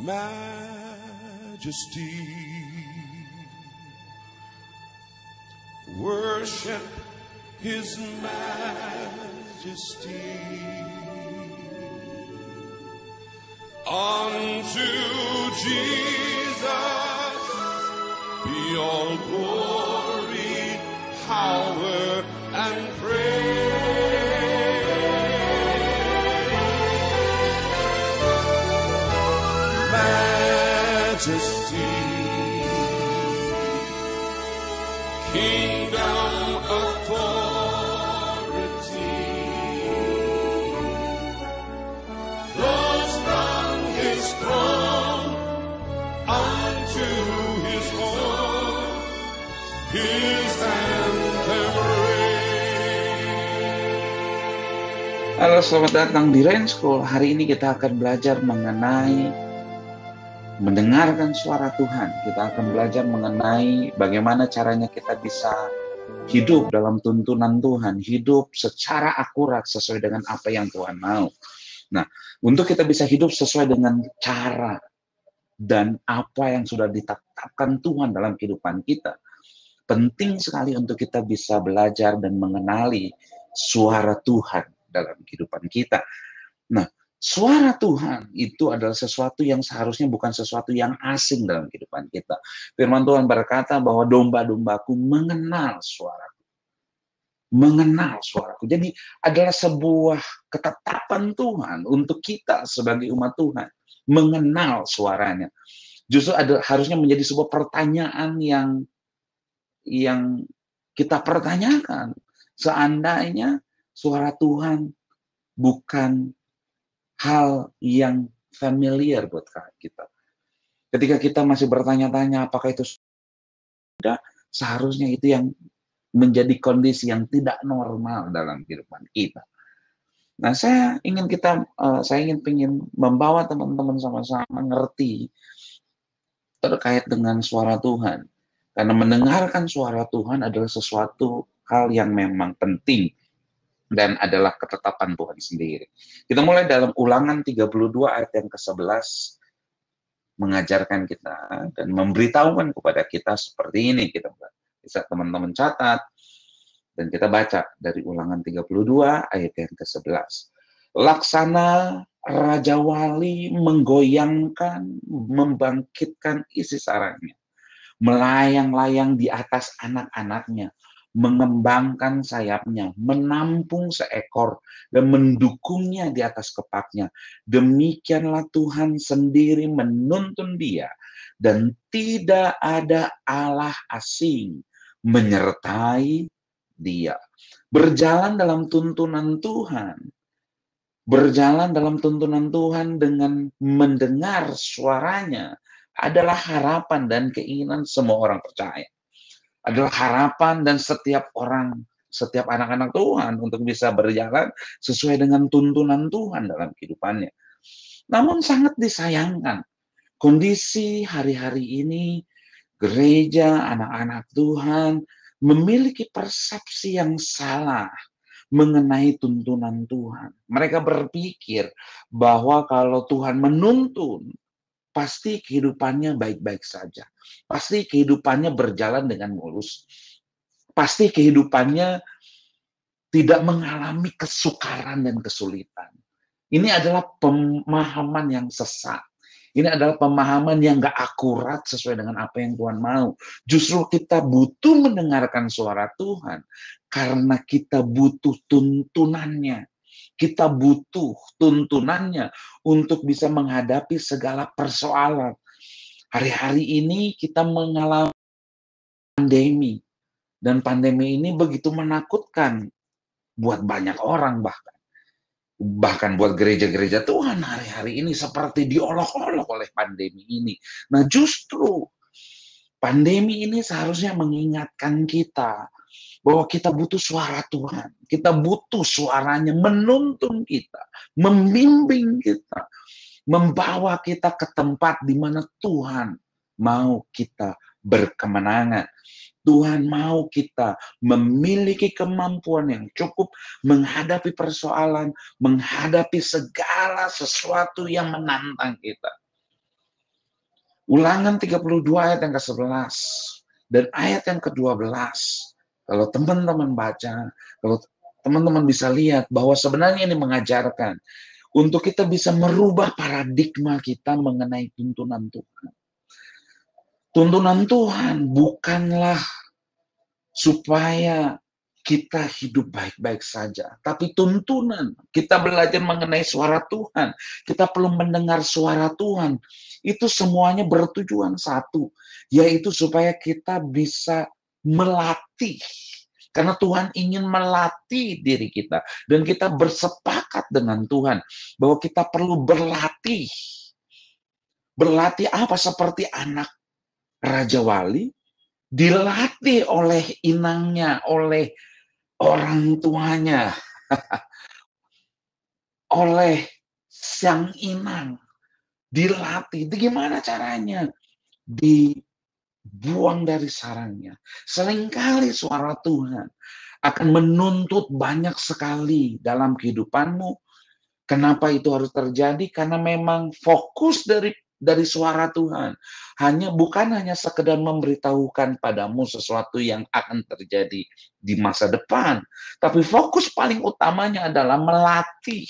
majesty. Worship his majesty. Unto Jesus be all glory, power, and praise. Majesty, kingdom, authority, flows from his throne unto his home, his anthem reigns. Halo, selamat datang di Rain School. Hari ini kita akan belajar mengenai mendengarkan suara Tuhan. Kita akan belajar mengenai bagaimana caranya kita bisa hidup dalam tuntunan Tuhan, hidup secara akurat sesuai dengan apa yang Tuhan mau. Nah, untuk kita bisa hidup sesuai dengan cara dan apa yang sudah ditetapkan Tuhan dalam kehidupan kita, penting sekali untuk kita bisa belajar dan mengenali suara Tuhan dalam kehidupan kita. Nah, suara Tuhan itu adalah sesuatu yang seharusnya bukan sesuatu yang asing dalam kehidupan kita. Firman Tuhan berkata bahwa domba-dombaku mengenal suaraku. Mengenal suaraku. Jadi adalah sebuah ketetapan Tuhan untuk kita sebagai umat Tuhan. Mengenal suaranya. Justru harusnya menjadi sebuah pertanyaan yang kita pertanyakan. Seandainya suara Tuhan bukan hal yang familiar buat kita. Ketika kita masih bertanya-tanya apakah itu sudah, seharusnya itu yang menjadi kondisi yang tidak normal dalam kehidupan kita. Nah, saya ingin membawa teman-teman sama-sama mengerti terkait dengan suara Tuhan. Karena mendengarkan suara Tuhan adalah sesuatu hal yang memang penting dan adalah ketetapan Tuhan sendiri. Kita mulai dalam Ulangan 32 ayat yang ke-11 mengajarkan kita dan memberitahukan kepada kita seperti ini. Kita bisa teman-teman catat dan kita baca dari Ulangan 32 ayat yang ke-11. Laksana Raja Wali menggoyangkan, membangkitkan isi sarangnya, melayang-layang di atas anak-anaknya, mengembangkan sayapnya, menampung seekor, dan mendukungnya di atas kepaknya. Demikianlah Tuhan sendiri menuntun dia, dan tidak ada Allah asing menyertai dia. Berjalan dalam tuntunan Tuhan dengan mendengar suaranya adalah harapan dan keinginan semua orang percaya. Adalah harapan dan setiap anak-anak Tuhan untuk bisa berjalan sesuai dengan tuntunan Tuhan dalam kehidupannya. Namun sangat disayangkan, kondisi hari-hari ini, gereja, anak-anak Tuhan, memiliki persepsi yang salah mengenai tuntunan Tuhan. Mereka berpikir bahwa kalau Tuhan menuntun, pasti kehidupannya baik-baik saja. Pasti kehidupannya berjalan dengan mulus. Pasti kehidupannya tidak mengalami kesukaran dan kesulitan. Ini adalah pemahaman yang sesat. Ini adalah pemahaman yang gak akurat sesuai dengan apa yang Tuhan mau. Justru kita butuh mendengarkan suara Tuhan karena kita butuh tuntunannya. Kita butuh tuntunannya untuk bisa menghadapi segala persoalan. Hari-hari ini kita mengalami pandemi. Dan pandemi ini begitu menakutkan buat banyak orang bahkan. Bahkan buat gereja-gereja Tuhan hari-hari ini seperti diolok-olok oleh pandemi ini. Nah, justru pandemi ini seharusnya mengingatkan kita bahwa kita butuh suara Tuhan. Kita butuh suaranya menuntun kita, membimbing kita, membawa kita ke tempat di mana Tuhan mau kita berkemenangan. Tuhan mau kita memiliki kemampuan yang cukup menghadapi persoalan, menghadapi segala sesuatu yang menantang kita. Ulangan 32 ayat yang ke-11 dan ayat yang ke-12. Kalau teman-teman baca, kalau teman-teman bisa lihat bahwa sebenarnya ini mengajarkan untuk kita bisa merubah paradigma kita mengenai tuntunan Tuhan. Tuntunan Tuhan bukanlah supaya kita hidup baik-baik saja. Tapi tuntunan, kita belajar mengenai suara Tuhan. Kita perlu mendengar suara Tuhan. Itu semuanya bertujuan satu, yaitu supaya kita bisa melatih. Karena Tuhan ingin melatih diri kita. Dan kita bersepakat dengan Tuhan bahwa kita perlu berlatih. Berlatih apa? Seperti anak Raja Wali dilatih oleh inangnya, oleh orang tuanya, oleh sang inang, dilatih. Gimana caranya? Dibuang dari sarangnya. Seringkali suara Tuhan akan menuntut banyak sekali dalam kehidupanmu. Kenapa itu harus terjadi? Karena memang fokus dari suara Tuhan bukan hanya sekedar memberitahukan padamu sesuatu yang akan terjadi di masa depan, tapi fokus paling utamanya adalah melatih.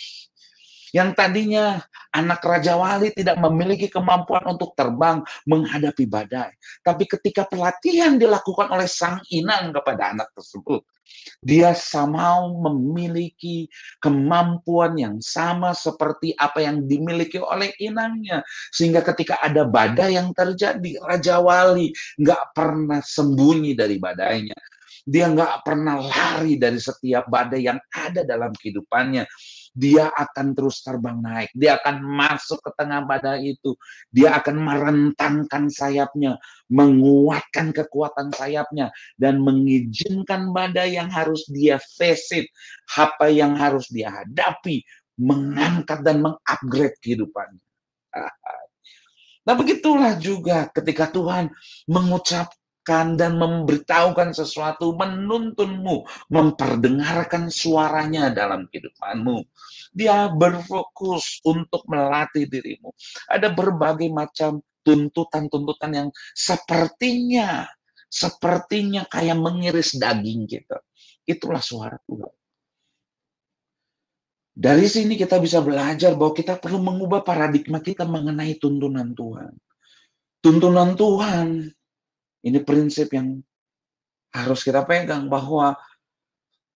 Yang tadinya anak Raja Wali tidak memiliki kemampuan untuk terbang menghadapi badai. Tapi ketika pelatihan dilakukan oleh sang inang kepada anak tersebut, dia sama memiliki kemampuan yang sama seperti apa yang dimiliki oleh inangnya. Sehingga ketika ada badai yang terjadi, Raja Wali nggak pernah sembunyi dari badainya. Dia nggak pernah lari dari setiap badai yang ada dalam kehidupannya. Dia akan terus terbang naik. Dia akan masuk ke tengah badai itu. Dia akan merentangkan sayapnya, menguatkan kekuatan sayapnya, dan mengizinkan badai yang harus dia face it, apa yang harus dia hadapi, mengangkat dan mengupgrade kehidupannya. Nah, begitulah juga ketika Tuhan mengucapkan dan memberitahukan sesuatu, menuntunmu, memperdengarkan suaranya dalam kehidupanmu. Dia berfokus untuk melatih dirimu. Ada berbagai macam tuntutan-tuntutan yang sepertinya kayak mengiris daging kita. Itulah suara Tuhan. Dari sini kita bisa belajar bahwa kita perlu mengubah paradigma kita mengenai tuntunan Tuhan. Tuntunan Tuhan, ini prinsip yang harus kita pegang, bahwa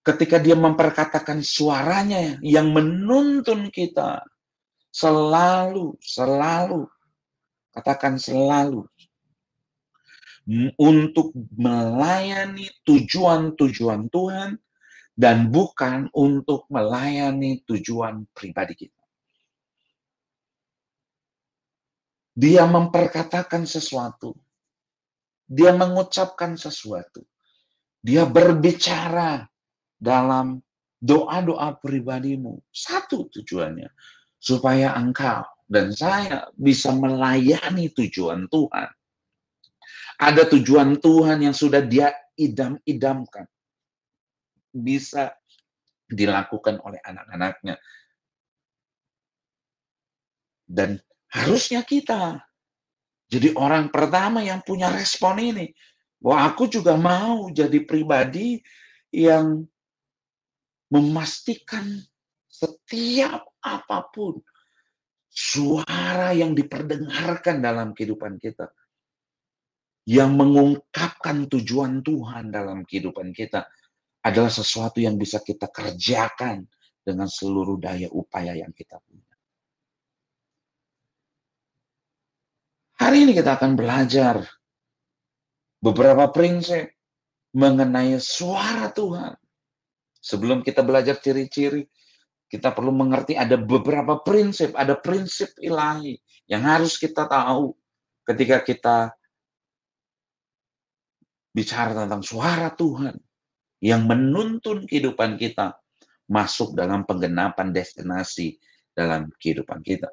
ketika dia memperkatakan suaranya yang menuntun kita, selalu, katakan selalu, untuk melayani tujuan-tujuan Tuhan, dan bukan untuk melayani tujuan pribadi kita. Dia memperkatakan sesuatu. Dia mengucapkan sesuatu. Dia berbicara dalam doa-doa pribadimu. Satu tujuannya. Supaya engkau dan saya bisa melayani tujuan Tuhan. Ada tujuan Tuhan yang sudah dia idam-idamkan. Bisa dilakukan oleh anak-anaknya. Dan harusnya kita jadi orang pertama yang punya respon ini. Wah, aku juga mau jadi pribadi yang memastikan setiap apapun suara yang diperdengarkan dalam kehidupan kita, yang mengungkapkan tujuan Tuhan dalam kehidupan kita, adalah sesuatu yang bisa kita kerjakan dengan seluruh daya upaya yang kita punya. Hari ini kita akan belajar beberapa prinsip mengenai suara Tuhan. Sebelum kita belajar ciri-ciri, kita perlu mengerti ada beberapa prinsip, ada prinsip ilahi yang harus kita tahu ketika kita bicara tentang suara Tuhan yang menuntun kehidupan kita masuk dalam penggenapan destinasi dalam kehidupan kita.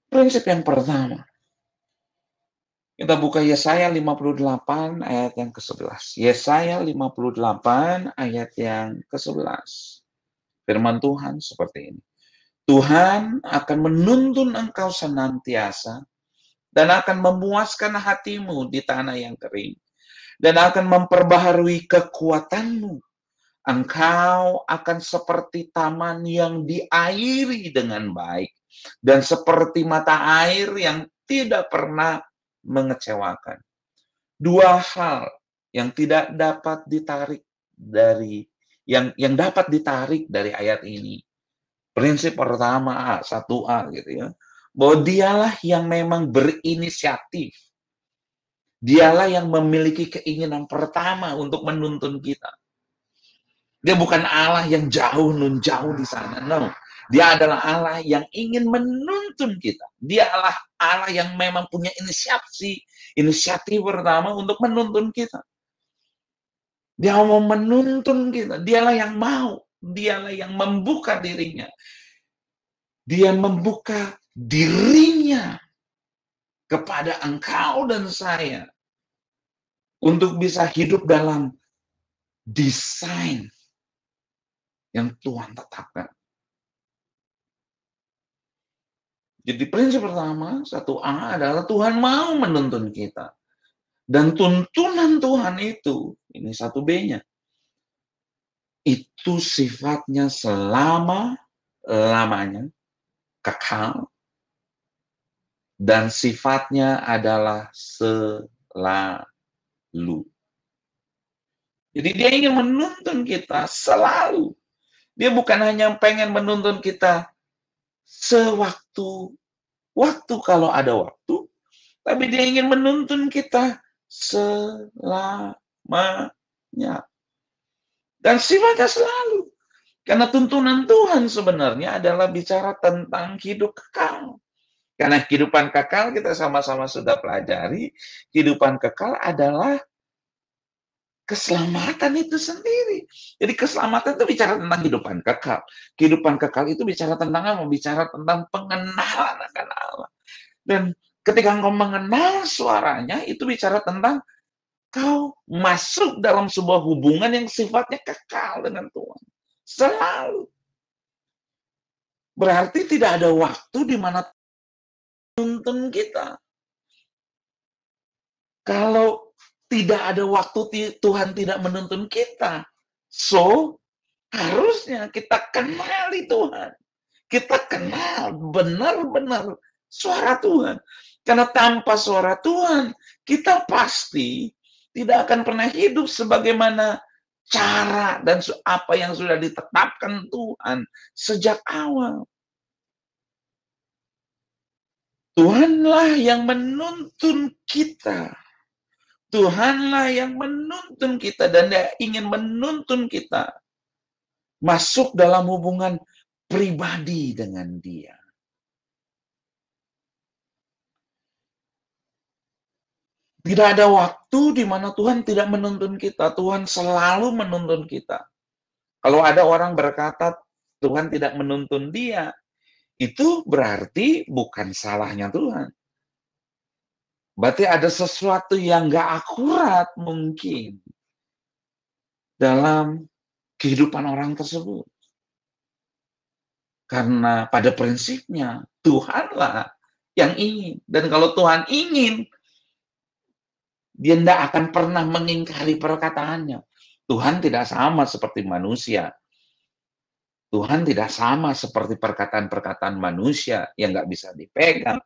Prinsip yang pertama, kita buka Yesaya 58 ayat yang ke-11. Yesaya 58 ayat yang ke-11. Firman Tuhan seperti ini. Tuhan akan menuntun engkau senantiasa dan akan memuaskan hatimu di tanah yang kering dan akan memperbaharui kekuatanmu. Engkau akan seperti taman yang diairi dengan baik dan seperti mata air yang tidak pernah mengecewakan. Dua hal yang tidak dapat ditarik dari yang dapat ditarik dari ayat ini. Prinsip pertama 1A gitu ya. Bahwa dialah yang memang berinisiatif. Dialah yang memiliki keinginan pertama untuk menuntun kita. Dia bukan Allah yang jauh jauh di sana. No. Dia adalah Allah yang ingin menuntun kita. Dia adalah Allah yang memang punya inisiatif pertama untuk menuntun kita. Dia mau menuntun kita. Dialah yang mau. Dialah yang membuka dirinya. Dia membuka dirinya kepada engkau dan saya untuk bisa hidup dalam desain yang Tuhan tetapkan. Jadi prinsip pertama, 1A adalah Tuhan mau menuntun kita. Dan tuntunan Tuhan itu, ini 1B-nya, itu sifatnya selama-lamanya, kekal, dan sifatnya adalah selalu. Jadi dia ingin menuntun kita selalu. Dia bukan hanya pengen menuntun kita sewaktu kalau ada waktu, tapi dia ingin menuntun kita selamanya. Dan sifatnya selalu. Karena tuntunan Tuhan sebenarnya adalah bicara tentang hidup kekal. Karena kehidupan kekal kita sama-sama sudah pelajari, kehidupan kekal adalah keselamatan itu sendiri. Jadi keselamatan itu bicara tentang kehidupan kekal. Kehidupan kekal itu bicara tentang apa? Bicara tentang pengenalan akan Allah. Dan ketika engkau mengenal suaranya, itu bicara tentang kau masuk dalam sebuah hubungan yang sifatnya kekal dengan Tuhan. Selalu. Berarti tidak ada waktu di mana tuntun kita. Kalau tidak ada waktu Tuhan tidak menuntun kita. So, harusnya kita kenali Tuhan. Kita kenal benar-benar suara Tuhan. Karena tanpa suara Tuhan, kita pasti tidak akan pernah hidup sebagaimana cara dan apa yang sudah ditetapkan Tuhan sejak awal. Tuhanlah yang menuntun kita. Tuhanlah yang menuntun kita dan Dia ingin menuntun kita masuk dalam hubungan pribadi dengan Dia. Tidak ada waktu di mana Tuhan tidak menuntun kita. Tuhan selalu menuntun kita. Kalau ada orang berkata Tuhan tidak menuntun dia, itu berarti bukan salahnya Tuhan. Berarti ada sesuatu yang nggak akurat mungkin dalam kehidupan orang tersebut. Karena pada prinsipnya Tuhanlah yang ingin. Dan kalau Tuhan ingin, Dia tidak akan pernah mengingkari perkataannya. Tuhan tidak sama seperti manusia. Tuhan tidak sama seperti perkataan-perkataan manusia yang nggak bisa dipegang.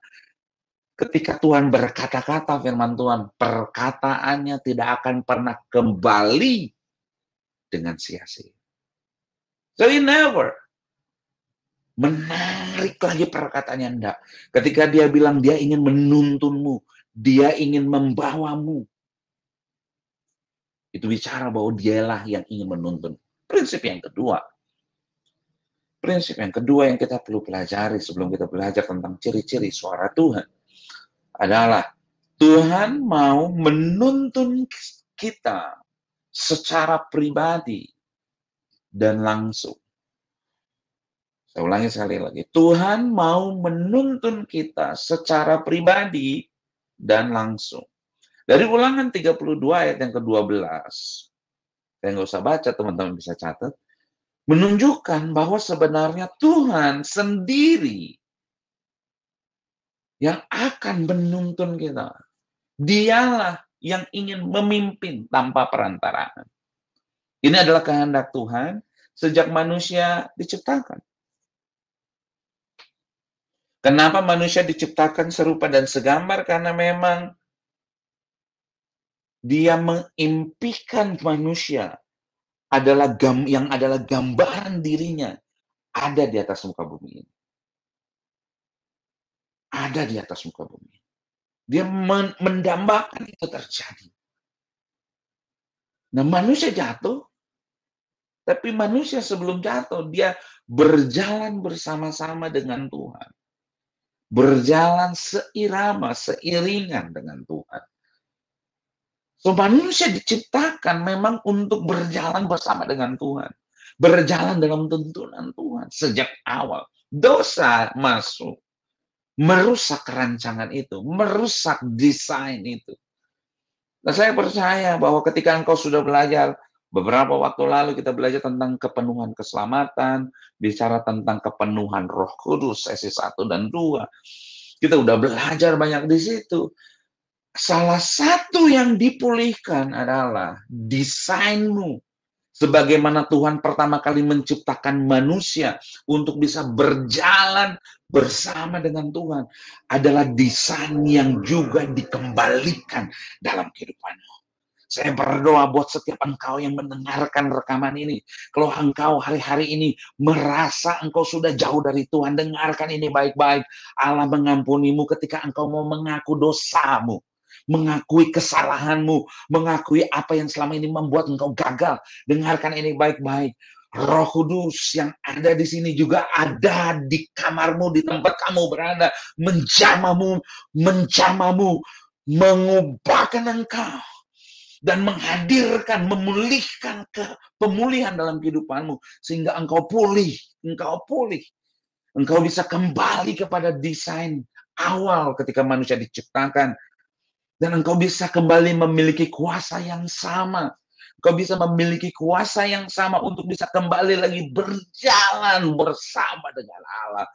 Ketika Tuhan berkata-kata firman Tuhan, perkataannya tidak akan pernah kembali dengan sia-sia. So he never menarik lagi perkataannya, enggak. Ketika dia bilang dia ingin menuntunmu, dia ingin membawamu. Itu bicara bahwa dialah yang ingin menuntun. Prinsip yang kedua yang kita perlu pelajari sebelum kita belajar tentang ciri-ciri suara Tuhan adalah Tuhan mau menuntun kita secara pribadi dan langsung. Saya ulangi sekali lagi. Tuhan mau menuntun kita secara pribadi dan langsung. Dari Ulangan 32 ayat yang ke-12. Saya nggak usah baca, teman-teman bisa catat. menunjukkan bahwa sebenarnya Tuhan sendiri yang akan menuntun kita. Dialah yang ingin memimpin tanpa perantaraan. Ini adalah kehendak Tuhan sejak manusia diciptakan. Kenapa manusia diciptakan serupa dan segambar? Karena memang dia mengimpikan manusia yang adalah gambaran dirinya ada di atas muka bumi ini. Ada di atas muka bumi. Dia mendambakan itu terjadi. Nah, manusia jatuh, tapi manusia sebelum jatuh, dia berjalan bersama-sama dengan Tuhan. Berjalan seirama, seiringan dengan Tuhan. So, manusia diciptakan memang untuk berjalan bersama dengan Tuhan. Berjalan dalam tuntunan Tuhan sejak awal. Dosa masuk, merusak rancangan itu, merusak desain itu. Nah, saya percaya bahwa ketika engkau sudah belajar, beberapa waktu lalu kita belajar tentang kepenuhan keselamatan, bicara tentang kepenuhan Roh Kudus, sesi 1 dan 2. Kita udah belajar banyak di situ. Salah satu yang dipulihkan adalah desainmu. Sebagaimana Tuhan pertama kali menciptakan manusia untuk bisa berjalan bersama dengan Tuhan, adalah desain yang juga dikembalikan dalam kehidupanmu. Saya berdoa buat setiap engkau yang mendengarkan rekaman ini. Kalau engkau hari-hari ini merasa engkau sudah jauh dari Tuhan, dengarkan ini baik-baik. Allah mengampunimu ketika engkau mau mengaku dosamu, mengakui kesalahanmu, mengakui apa yang selama ini membuat engkau gagal. Dengarkan ini baik-baik. Roh Kudus yang ada di sini juga ada di kamarmu, di tempat kamu berada, menjamamu, mengubahkan engkau dan menghadirkan, memulihkan pemulihan dalam kehidupanmu sehingga engkau pulih, engkau bisa kembali kepada desain awal ketika manusia diciptakan. Dan engkau bisa kembali memiliki kuasa yang sama. Engkau bisa memiliki kuasa yang sama untuk bisa kembali lagi berjalan bersama dengan Allah.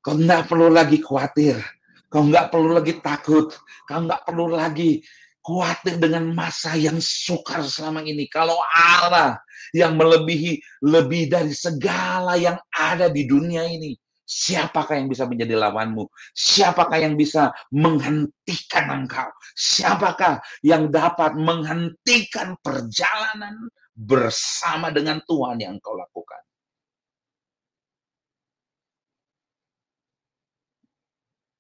Kau nggak perlu lagi khawatir. Kau nggak perlu lagi takut. Kau nggak perlu lagi khawatir dengan masa yang sukar selama ini. Kalau Allah yang melebihi lebih dari segala yang ada di dunia ini, siapakah yang bisa menjadi lawanmu? Siapakah yang bisa menghentikan engkau? Siapakah yang dapat menghentikan perjalanan bersama dengan Tuhan yang kau lakukan?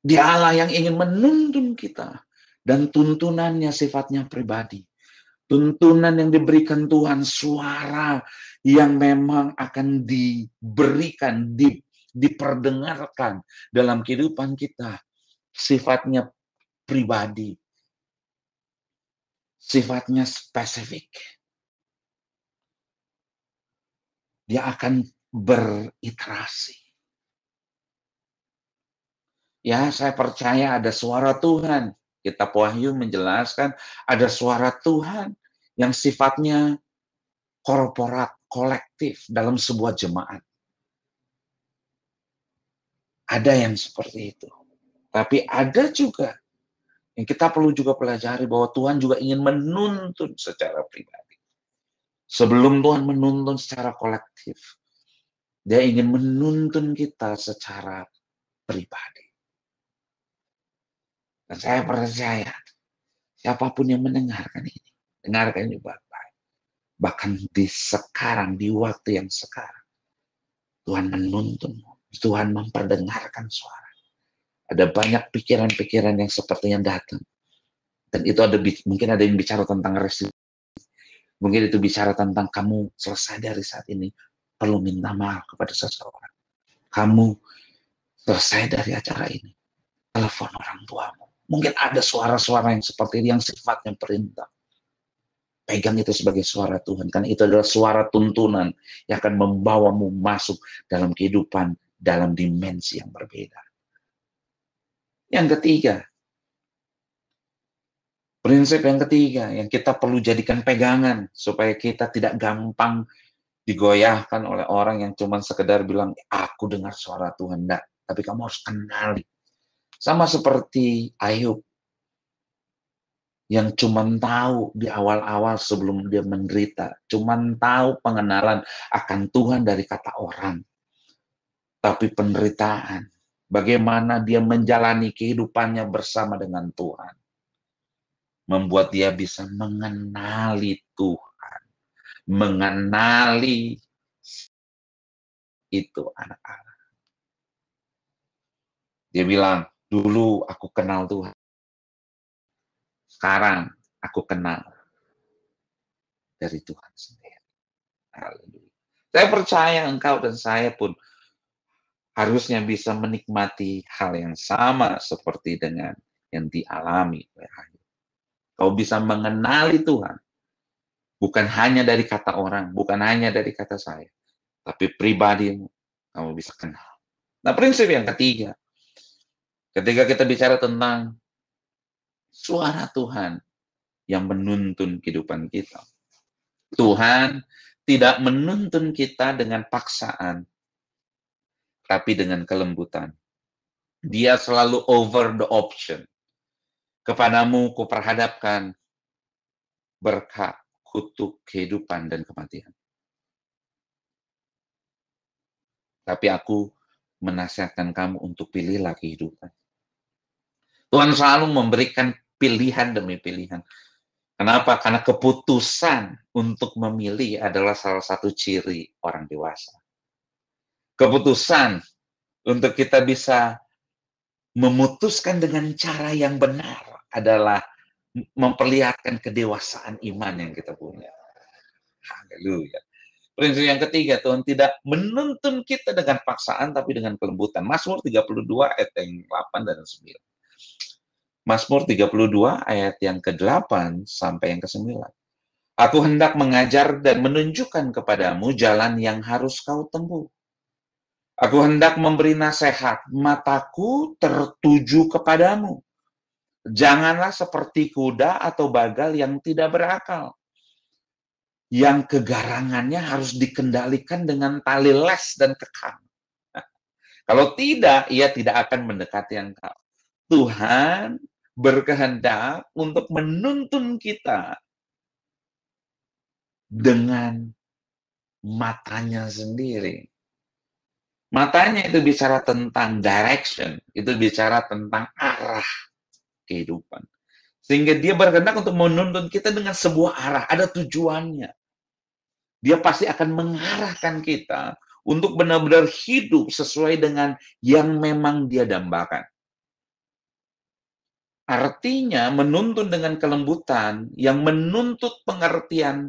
Dia Allah yang ingin menuntun kita. Dan tuntunannya sifatnya pribadi. Tuntunan yang diberikan Tuhan, suara yang memang akan diberikan, diperdengarkan dalam kehidupan kita. Sifatnya pribadi. Sifatnya spesifik. Dia akan beriterasi. Ya, saya percaya ada suara Tuhan. Kitab Wahyu menjelaskan ada suara Tuhan yang sifatnya korporat, kolektif dalam sebuah jemaat. Ada yang seperti itu. Tapi ada juga yang kita perlu juga pelajari bahwa Tuhan juga ingin menuntun secara pribadi. Sebelum Tuhan menuntun secara kolektif, Dia ingin menuntun kita secara pribadi. Dan saya percaya, siapapun yang mendengarkan ini, dengarkan ini baik-baik. Bahkan di sekarang, di waktu yang sekarang, Tuhan menuntunmu. Tuhan memperdengarkan suara. Ada banyak pikiran-pikiran yang sepertinya datang. Dan itu mungkin ada yang bicara tentang resiko. Mungkin itu bicara tentang kamu selesai dari saat ini, perlu minta maaf kepada seseorang. Kamu selesai dari acara ini, telepon orang tuamu. Mungkin ada suara-suara yang seperti ini, yang sifatnya perintah. Pegang itu sebagai suara Tuhan, karena itu adalah suara tuntunan yang akan membawamu masuk dalam kehidupan, dalam dimensi yang berbeda. Yang ketiga, prinsip yang ketiga yang kita perlu jadikan pegangan supaya kita tidak gampang digoyahkan oleh orang yang cuma sekedar bilang, aku dengar suara Tuhan. Enggak, tapi kamu harus kenali. Sama seperti Ayub, yang cuma tahu di awal-awal sebelum dia menderita, cuma tahu pengenalan akan Tuhan dari kata orang. Tapi penderitaan, bagaimana dia menjalani kehidupannya bersama dengan Tuhan, membuat dia bisa mengenali Tuhan, mengenali itu anak Allah. Dia bilang, dulu aku kenal Tuhan, sekarang aku kenal dari Tuhan sendiri. Haleluya. Saya percaya engkau dan saya pun harusnya bisa menikmati hal yang sama seperti dengan yang dialami oleh Ayub. Kau bisa mengenali Tuhan, bukan hanya dari kata orang, bukan hanya dari kata saya, tapi pribadimu, kamu bisa kenal. Nah, prinsip yang ketiga, ketika kita bicara tentang suara Tuhan yang menuntun kehidupan kita. Tuhan tidak menuntun kita dengan paksaan, tapi dengan kelembutan. Dia selalu over the option. Kepadamu kuperhadapkan berkat, kutuk, kehidupan, dan kematian. Tapi aku menasihatkan kamu untuk pilihlah kehidupan. Tuhan selalu memberikan pilihan demi pilihan. Kenapa? Karena keputusan untuk memilih adalah salah satu ciri orang dewasa. Keputusan untuk kita bisa memutuskan dengan cara yang benar adalah memperlihatkan kedewasaan iman yang kita punya. Haleluya. Prinsip yang ketiga, Tuhan tidak menuntun kita dengan paksaan, tapi dengan kelembutan. Mazmur 32 ayat yang 8 dan 9. Mazmur 32 ayat yang ke-8 sampai yang ke-9. Aku hendak mengajar dan menunjukkan kepadamu jalan yang harus kau tempuh. Aku hendak memberi nasihat, mataku tertuju kepadamu. Janganlah seperti kuda atau bagal yang tidak berakal, yang kegarangannya harus dikendalikan dengan tali les dan kekang. Kalau tidak, ia tidak akan mendekati engkau. Tuhan berkehendak untuk menuntun kita dengan matanya sendiri. Matanya itu bicara tentang direction, itu bicara tentang arah kehidupan. Sehingga dia berkehendak untuk menuntun kita dengan sebuah arah, ada tujuannya. Dia pasti akan mengarahkan kita untuk benar-benar hidup sesuai dengan yang memang dia dambakan. Artinya menuntun dengan kelembutan yang menuntut pengertian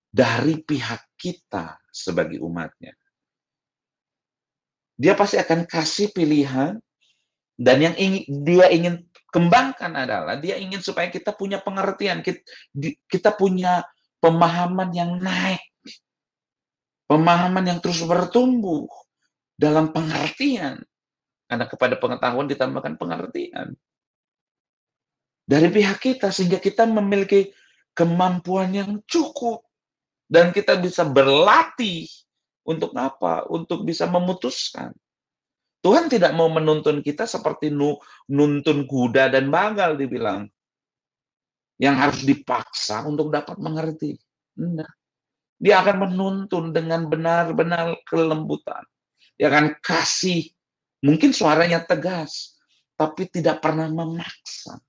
dari pihak kita sebagai umatnya. Dia pasti akan kasih pilihan, dan yang dia ingin kembangkan adalah dia ingin supaya kita punya pengertian, kita punya pemahaman yang naik, pemahaman yang terus bertumbuh dalam pengertian, karena kepada pengetahuan ditambahkan pengertian dari pihak kita, sehingga kita memiliki kemampuan yang cukup dan kita bisa berlatih untuk apa? Untuk bisa memutuskan. Tuhan tidak mau menuntun kita seperti nuntun kuda dan bagal, dibilang, yang harus dipaksa untuk dapat mengerti. Enggak. Dia akan menuntun dengan benar-benar kelembutan. Dia akan kasih, mungkin suaranya tegas, tapi tidak pernah memaksa.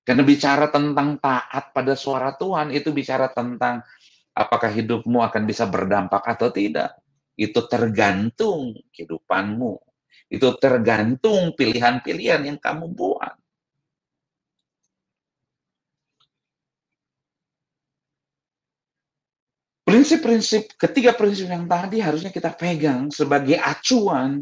Karena bicara tentang taat pada suara Tuhan, itu bicara tentang apakah hidupmu akan bisa berdampak atau tidak. Itu tergantung kehidupanmu. Itu tergantung pilihan-pilihan yang kamu buat. Prinsip-prinsip, ketiga prinsip yang tadi harusnya kita pegang sebagai acuan,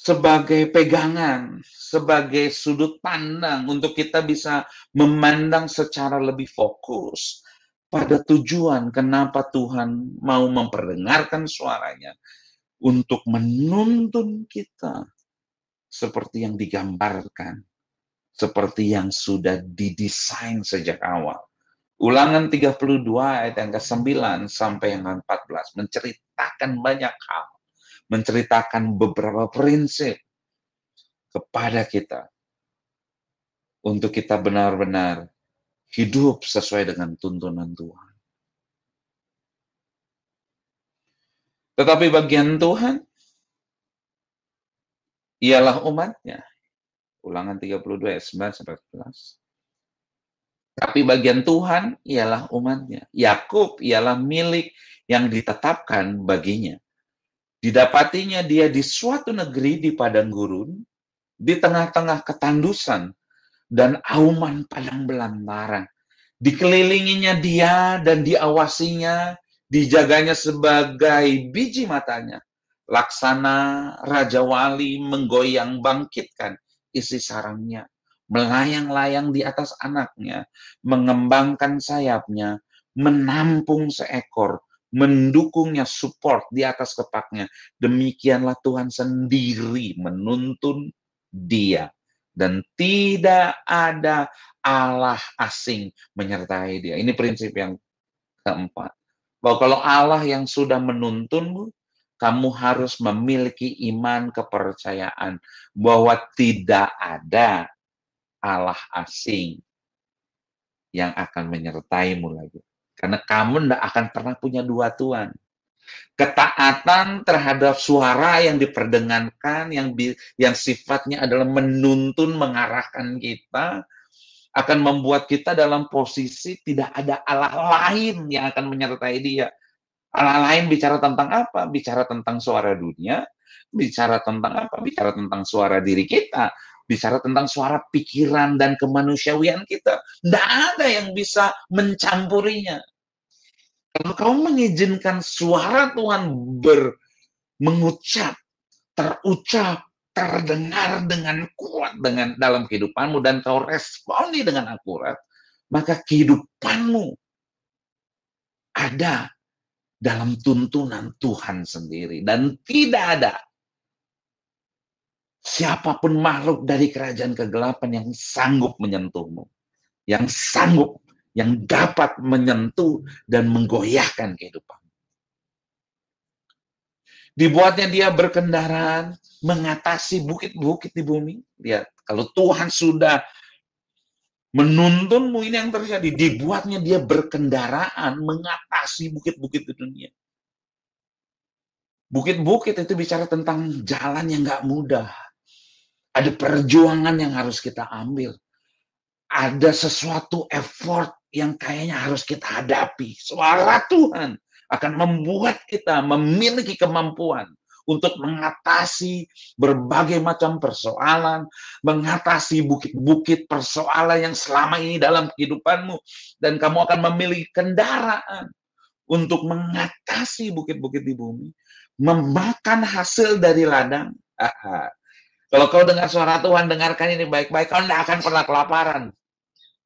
sebagai pegangan, sebagai sudut pandang untuk kita bisa memandang secara lebih fokus pada tujuan kenapa Tuhan mau memperdengarkan suaranya untuk menuntun kita seperti yang digambarkan, seperti yang sudah didesain sejak awal Ulangan 32 ayat yang ke-9 sampai yang ke-14 menceritakan banyak hal, menceritakan beberapa prinsip kepada kita untuk kita benar-benar hidup sesuai dengan tuntunan Tuhan. Tetapi bagian Tuhan ialah umatnya. Ulangan 32 ayat 9 sampai 14. Tapi bagian Tuhan ialah umatnya. Yakub ialah milik yang ditetapkan baginya. Didapatinya dia di suatu negeri di padang gurun, di tengah-tengah ketandusan dan auman padang belantara. Dikelilinginya dia dan diawasinya, dijaganya sebagai biji matanya. Laksana Raja Wali menggoyang bangkitkan isi sarangnya, melayang-layang di atas anaknya, mengembangkan sayapnya, menampung seekor, mendukungnya support di atas kepaknya. Demikianlah Tuhan sendiri menuntun dia. Dan tidak ada Allah asing menyertai dia. Ini prinsip yang keempat. Bahwa kalau Allah yang sudah menuntunmu, kamu harus memiliki iman kepercayaan bahwa tidak ada Allah asing yang akan menyertaimu lagi. Karena kamu tidak akan pernah punya dua Tuhan. Ketaatan terhadap suara yang diperdengarkan, yang sifatnya adalah menuntun, mengarahkan kita, akan membuat kita dalam posisi tidak ada Allah lain yang akan menyertai dia. Allah lain bicara tentang apa? Bicara tentang suara dunia, bicara tentang apa? Bicara tentang suara diri kita, bicara tentang suara pikiran dan kemanusiaan kita. Tidak ada yang bisa mencampurinya. Kalau kamu mengizinkan suara Tuhan mengucap, terucap, terdengar dengan kuat dalam kehidupanmu dan kau responi dengan akurat, maka kehidupanmu ada dalam tuntunan Tuhan sendiri. Dan tidak ada siapapun makhluk dari kerajaan kegelapan yang sanggup menyentuhmu. Yang sanggup, yang dapat menyentuh dan menggoyahkan kehidupan. Dibuatnya dia berkendaraan, mengatasi bukit-bukit di bumi. Lihat, kalau Tuhan sudah menuntunmu, ini yang terjadi. Dibuatnya dia berkendaraan, mengatasi bukit-bukit di dunia. Bukit-bukit itu bicara tentang jalan yang gak mudah. Ada perjuangan yang harus kita ambil. Ada sesuatu effort yang kayaknya harus kita hadapi. Suara Tuhan akan membuat kita memiliki kemampuan untuk mengatasi berbagai macam persoalan, mengatasi bukit-bukit persoalan yang selama ini dalam kehidupanmu, dan kamu akan memiliki kendaraan untuk mengatasi bukit-bukit di bumi, memakan hasil dari ladang. Kalau kau dengar suara Tuhan, dengarkan ini baik-baik, kau tidak akan pernah kelaparan.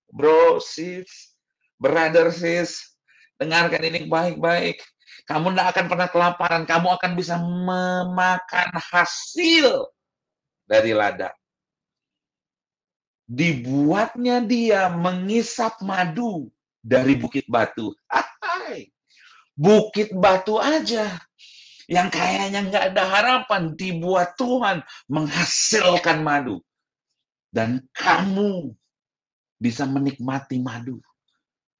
Bro, sis, brother, sis, dengarkan ini baik-baik. Kamu tidak akan pernah kelaparan. Kamu akan bisa memakan hasil dari ladang. Dibuatnya dia mengisap madu dari bukit batu. Bukit batu aja yang kayaknya nggak ada harapan, dibuat Tuhan menghasilkan madu. Dan kamu bisa menikmati madu.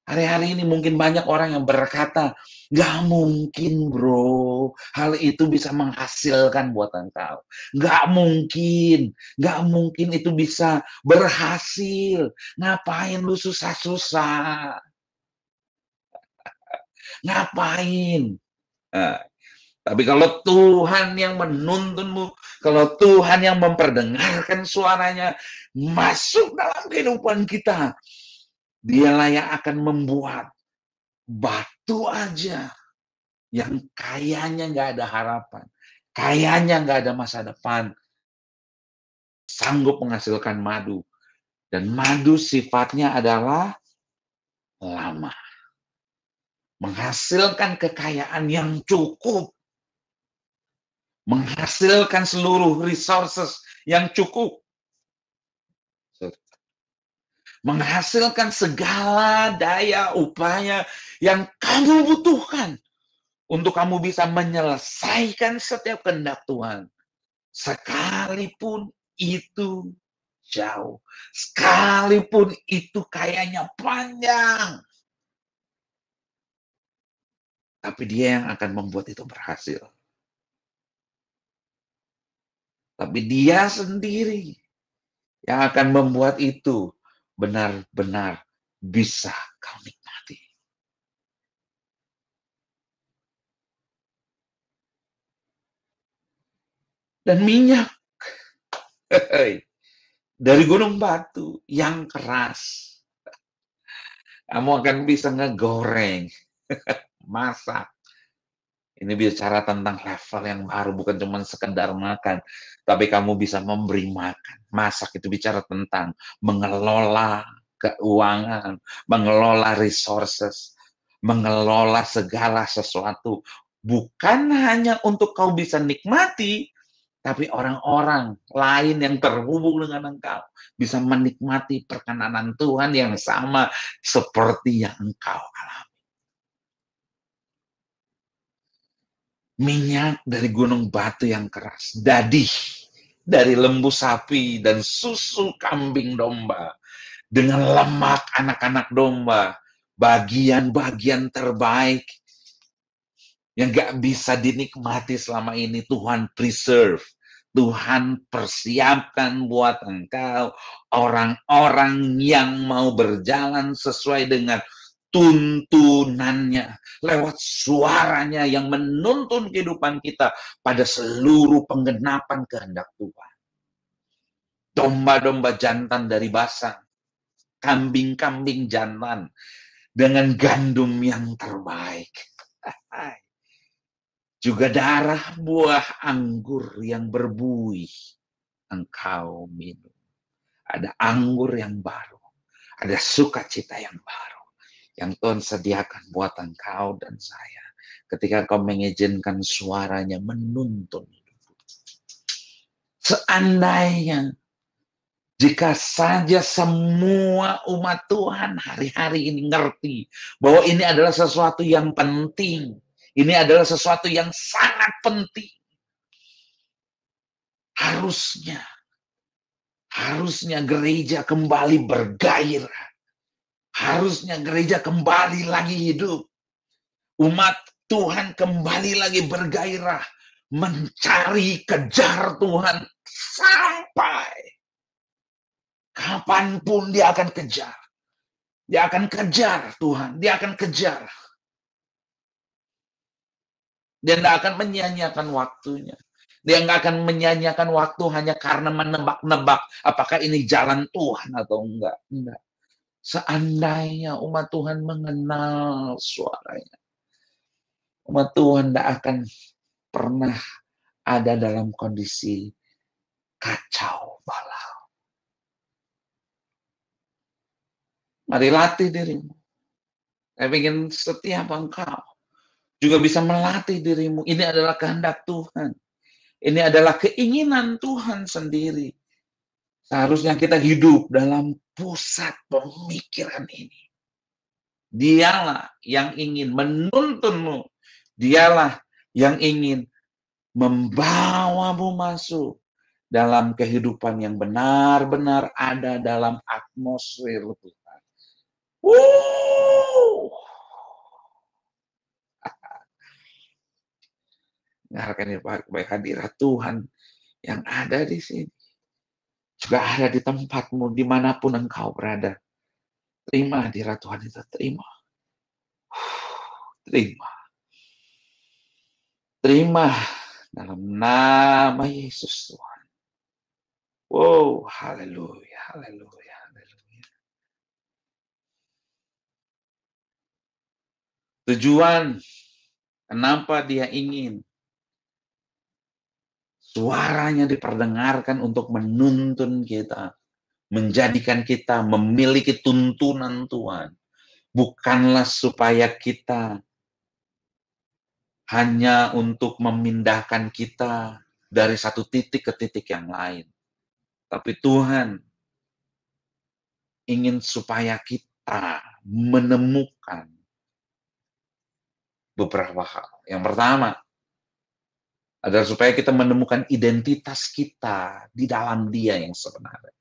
Hari-hari ini mungkin banyak orang yang berkata, nggak mungkin bro, hal itu bisa menghasilkan buat engkau. Nggak mungkin itu bisa berhasil. Ngapain lu susah-susah? Ngapain? Nah, tapi kalau Tuhan yang menuntunmu, kalau Tuhan yang memperdengarkan suaranya masuk dalam kehidupan kita, dialah yang akan membuat batu aja yang kayaknya nggak ada harapan, kayaknya nggak ada masa depan, sanggup menghasilkan madu. Dan madu sifatnya adalah lama. Menghasilkan kekayaan yang cukup. Menghasilkan seluruh resources yang cukup. menghasilkan segala daya upaya yang kamu butuhkan untuk kamu bisa menyelesaikan setiap kehendak Tuhan. Sekalipun itu jauh, sekalipun itu kayaknya panjang, tapi Dia yang akan membuat itu berhasil. Tapi Dia sendiri yang akan membuat itu benar-benar bisa kau nikmati. Dan minyak dari gunung batu yang keras, kamu akan bisa ngegoreng, masak. Ini bicara tentang level yang baru, bukan cuma sekedar makan, tapi kamu bisa memberi makan. Masak itu bicara tentang mengelola keuangan, mengelola resources, mengelola segala sesuatu. Bukan hanya untuk kau bisa nikmati, tapi orang-orang lain yang terhubung dengan engkau bisa menikmati perkenanan Tuhan yang sama seperti yang engkau alami. Minyak dari gunung batu yang keras, dadih dari lembu sapi dan susu kambing domba, dengan lemak anak-anak domba, bagian-bagian terbaik yang gak bisa dinikmati selama ini Tuhan preserve. Tuhan persiapkan buat engkau, orang-orang yang mau berjalan sesuai dengan tuntunannya, lewat suaranya yang menuntun kehidupan kita pada seluruh penggenapan kehendak Tuhan. Domba-domba jantan dari basang, kambing-kambing jantan dengan gandum yang terbaik. Juga darah buah anggur yang berbuih engkau minum. Ada anggur yang baru, ada sukacita yang baru yang Tuhan sediakan buat engkau dan saya ketika kau mengizinkan suaranya menuntun hidup. Seandainya jika saja semua umat Tuhan hari-hari ini ngerti bahwa ini adalah sesuatu yang penting, ini adalah sesuatu yang sangat penting, harusnya gereja kembali bergairah. Harusnya gereja kembali lagi hidup. Umat Tuhan kembali lagi bergairah. Mencari, kejar Tuhan. Sampai kapanpun dia akan kejar. Dia akan kejar Tuhan. Dia akan kejar. Dia tidak akan menyia-nyiakan waktunya. Dia nggak akan menyia-nyiakan waktu hanya karena menebak-nebak apakah ini jalan Tuhan atau enggak. Enggak. Seandainya umat Tuhan mengenal suaranya, umat Tuhan tidak akan pernah ada dalam kondisi kacau balau. Mari latih dirimu. Saya ingin setiap engkau juga bisa melatih dirimu. Ini adalah kehendak Tuhan. Ini adalah keinginan Tuhan sendiri. Seharusnya kita hidup dalam pusat pemikiran ini. Dialah yang ingin menuntunmu. Dialah yang ingin membawamu masuk dalam kehidupan yang benar-benar ada dalam atmosfer Tuhan. Dengarkan ini baik hadirat Tuhan yang ada di sini. Juga ada di tempatmu, dimanapun engkau berada. Terima hadirat Tuhan itu, terima. Terima. Terima dalam nama Yesus Tuhan. Wow, haleluya, haleluya, haleluya. Tujuan kenapa dia ingin suaranya diperdengarkan untuk menuntun kita, menjadikan kita memiliki tuntunan Tuhan. Bukanlah supaya kita hanya untuk memindahkan kita dari satu titik ke titik yang lain. Tapi Tuhan ingin supaya kita menemukan beberapa hal. Yang pertama adalah supaya kita menemukan identitas kita di dalam Dia yang sebenarnya.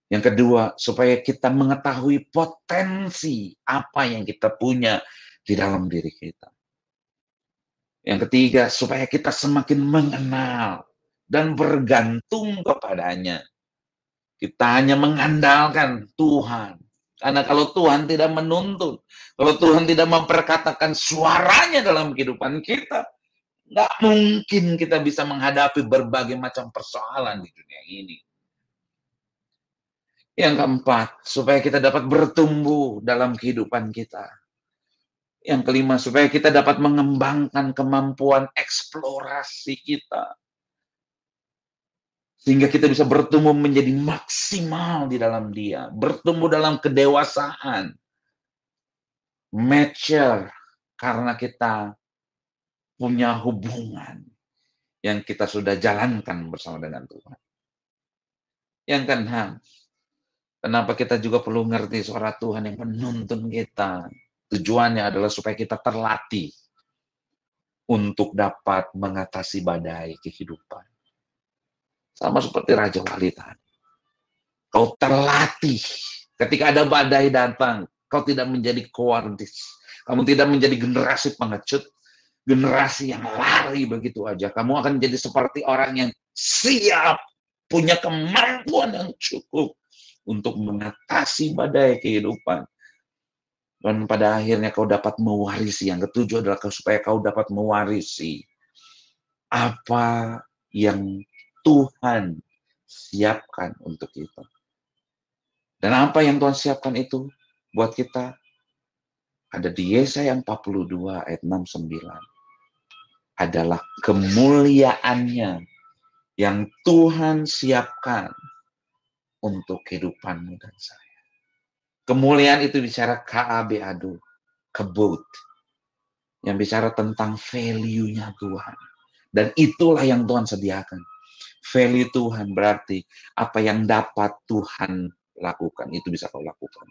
Yang kedua, supaya kita mengetahui potensi apa yang kita punya di dalam diri kita. Yang ketiga, supaya kita semakin mengenal dan bergantung kepadanya. Kita hanya mengandalkan Tuhan. Karena kalau Tuhan tidak menuntun, kalau Tuhan tidak memperkatakan suaranya dalam kehidupan kita, nggak mungkin kita bisa menghadapi berbagai macam persoalan di dunia ini. Yang keempat, supaya kita dapat bertumbuh dalam kehidupan kita. Yang kelima, supaya kita dapat mengembangkan kemampuan eksplorasi kita. Sehingga kita bisa bertumbuh menjadi maksimal di dalam Dia. Bertumbuh dalam kedewasaan. Mature. Karena kita punya hubungan yang kita sudah jalankan bersama dengan Tuhan. Yang keenam, kenapa kita juga perlu ngerti suara Tuhan yang menuntun kita. Tujuannya adalah supaya kita terlatih untuk dapat mengatasi badai kehidupan. Sama seperti Raja Wali tadi. Kau terlatih. Ketika ada badai datang, kau tidak menjadi kowardis. Kamu tidak menjadi generasi pengecut. Generasi yang lari begitu aja. Kamu akan menjadi seperti orang yang siap. Punya kemampuan yang cukup untuk mengatasi badai kehidupan. Dan pada akhirnya kau dapat mewarisi. Yang ketujuh adalah supaya kau dapat mewarisi apa yang Tuhan siapkan untuk kita. Dan apa yang Tuhan siapkan itu buat kita? Ada di Yesaya 42 ayat 6-9. Adalah kemuliaannya yang Tuhan siapkan untuk kehidupanmu dan saya. Kemuliaan itu bicara KABADU, kebut. Yang bicara tentang value-nya Tuhan. Dan itulah yang Tuhan sediakan. Value Tuhan berarti apa yang dapat Tuhan lakukan, itu bisa kau lakukan.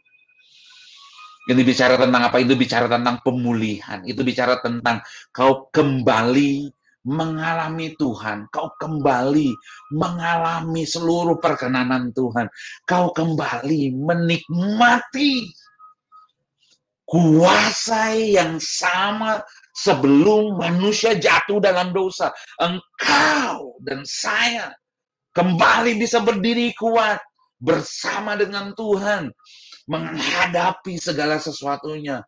Ini bicara tentang apa? Itu bicara tentang pemulihan. Itu bicara tentang kau kembali mengalami Tuhan. Kau kembali mengalami seluruh perkenanan Tuhan. Kau kembali menikmati kuasa yang sama sebelum manusia jatuh dalam dosa. Engkau dan saya kembali bisa berdiri kuat bersama dengan Tuhan. Menghadapi segala sesuatunya.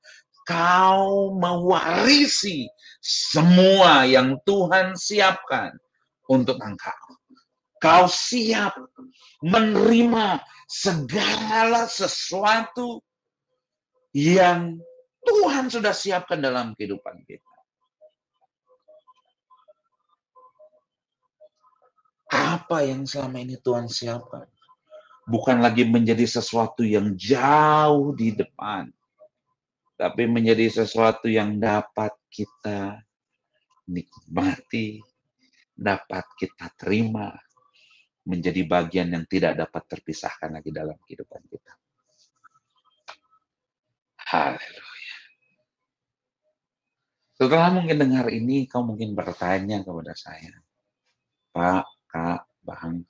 Kau mewarisi semua yang Tuhan siapkan untuk engkau. Kau siap menerima segala sesuatu yang Tuhan sudah siapkan dalam kehidupan kita. Apa yang selama ini Tuhan siapkan? Bukan lagi menjadi sesuatu yang jauh di depan, tapi menjadi sesuatu yang dapat kita nikmati, dapat kita terima, menjadi bagian yang tidak dapat terpisahkan lagi dalam kehidupan kita. Haleluya. Setelah mungkin dengar ini, kau mungkin bertanya kepada saya, Pak, Kak, Bang,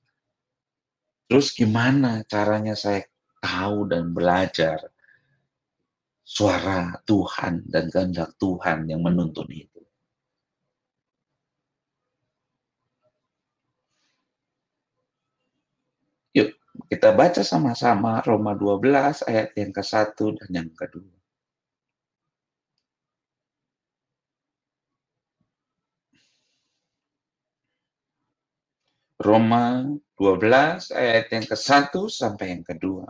terus gimana caranya saya tahu dan belajar suara Tuhan dan kehendak Tuhan yang menuntun itu? Yuk, kita baca sama-sama Roma 12 ayat yang ke-1 dan yang ke-2. Roma 12 ayat yang ke-1 sampai yang ke-2.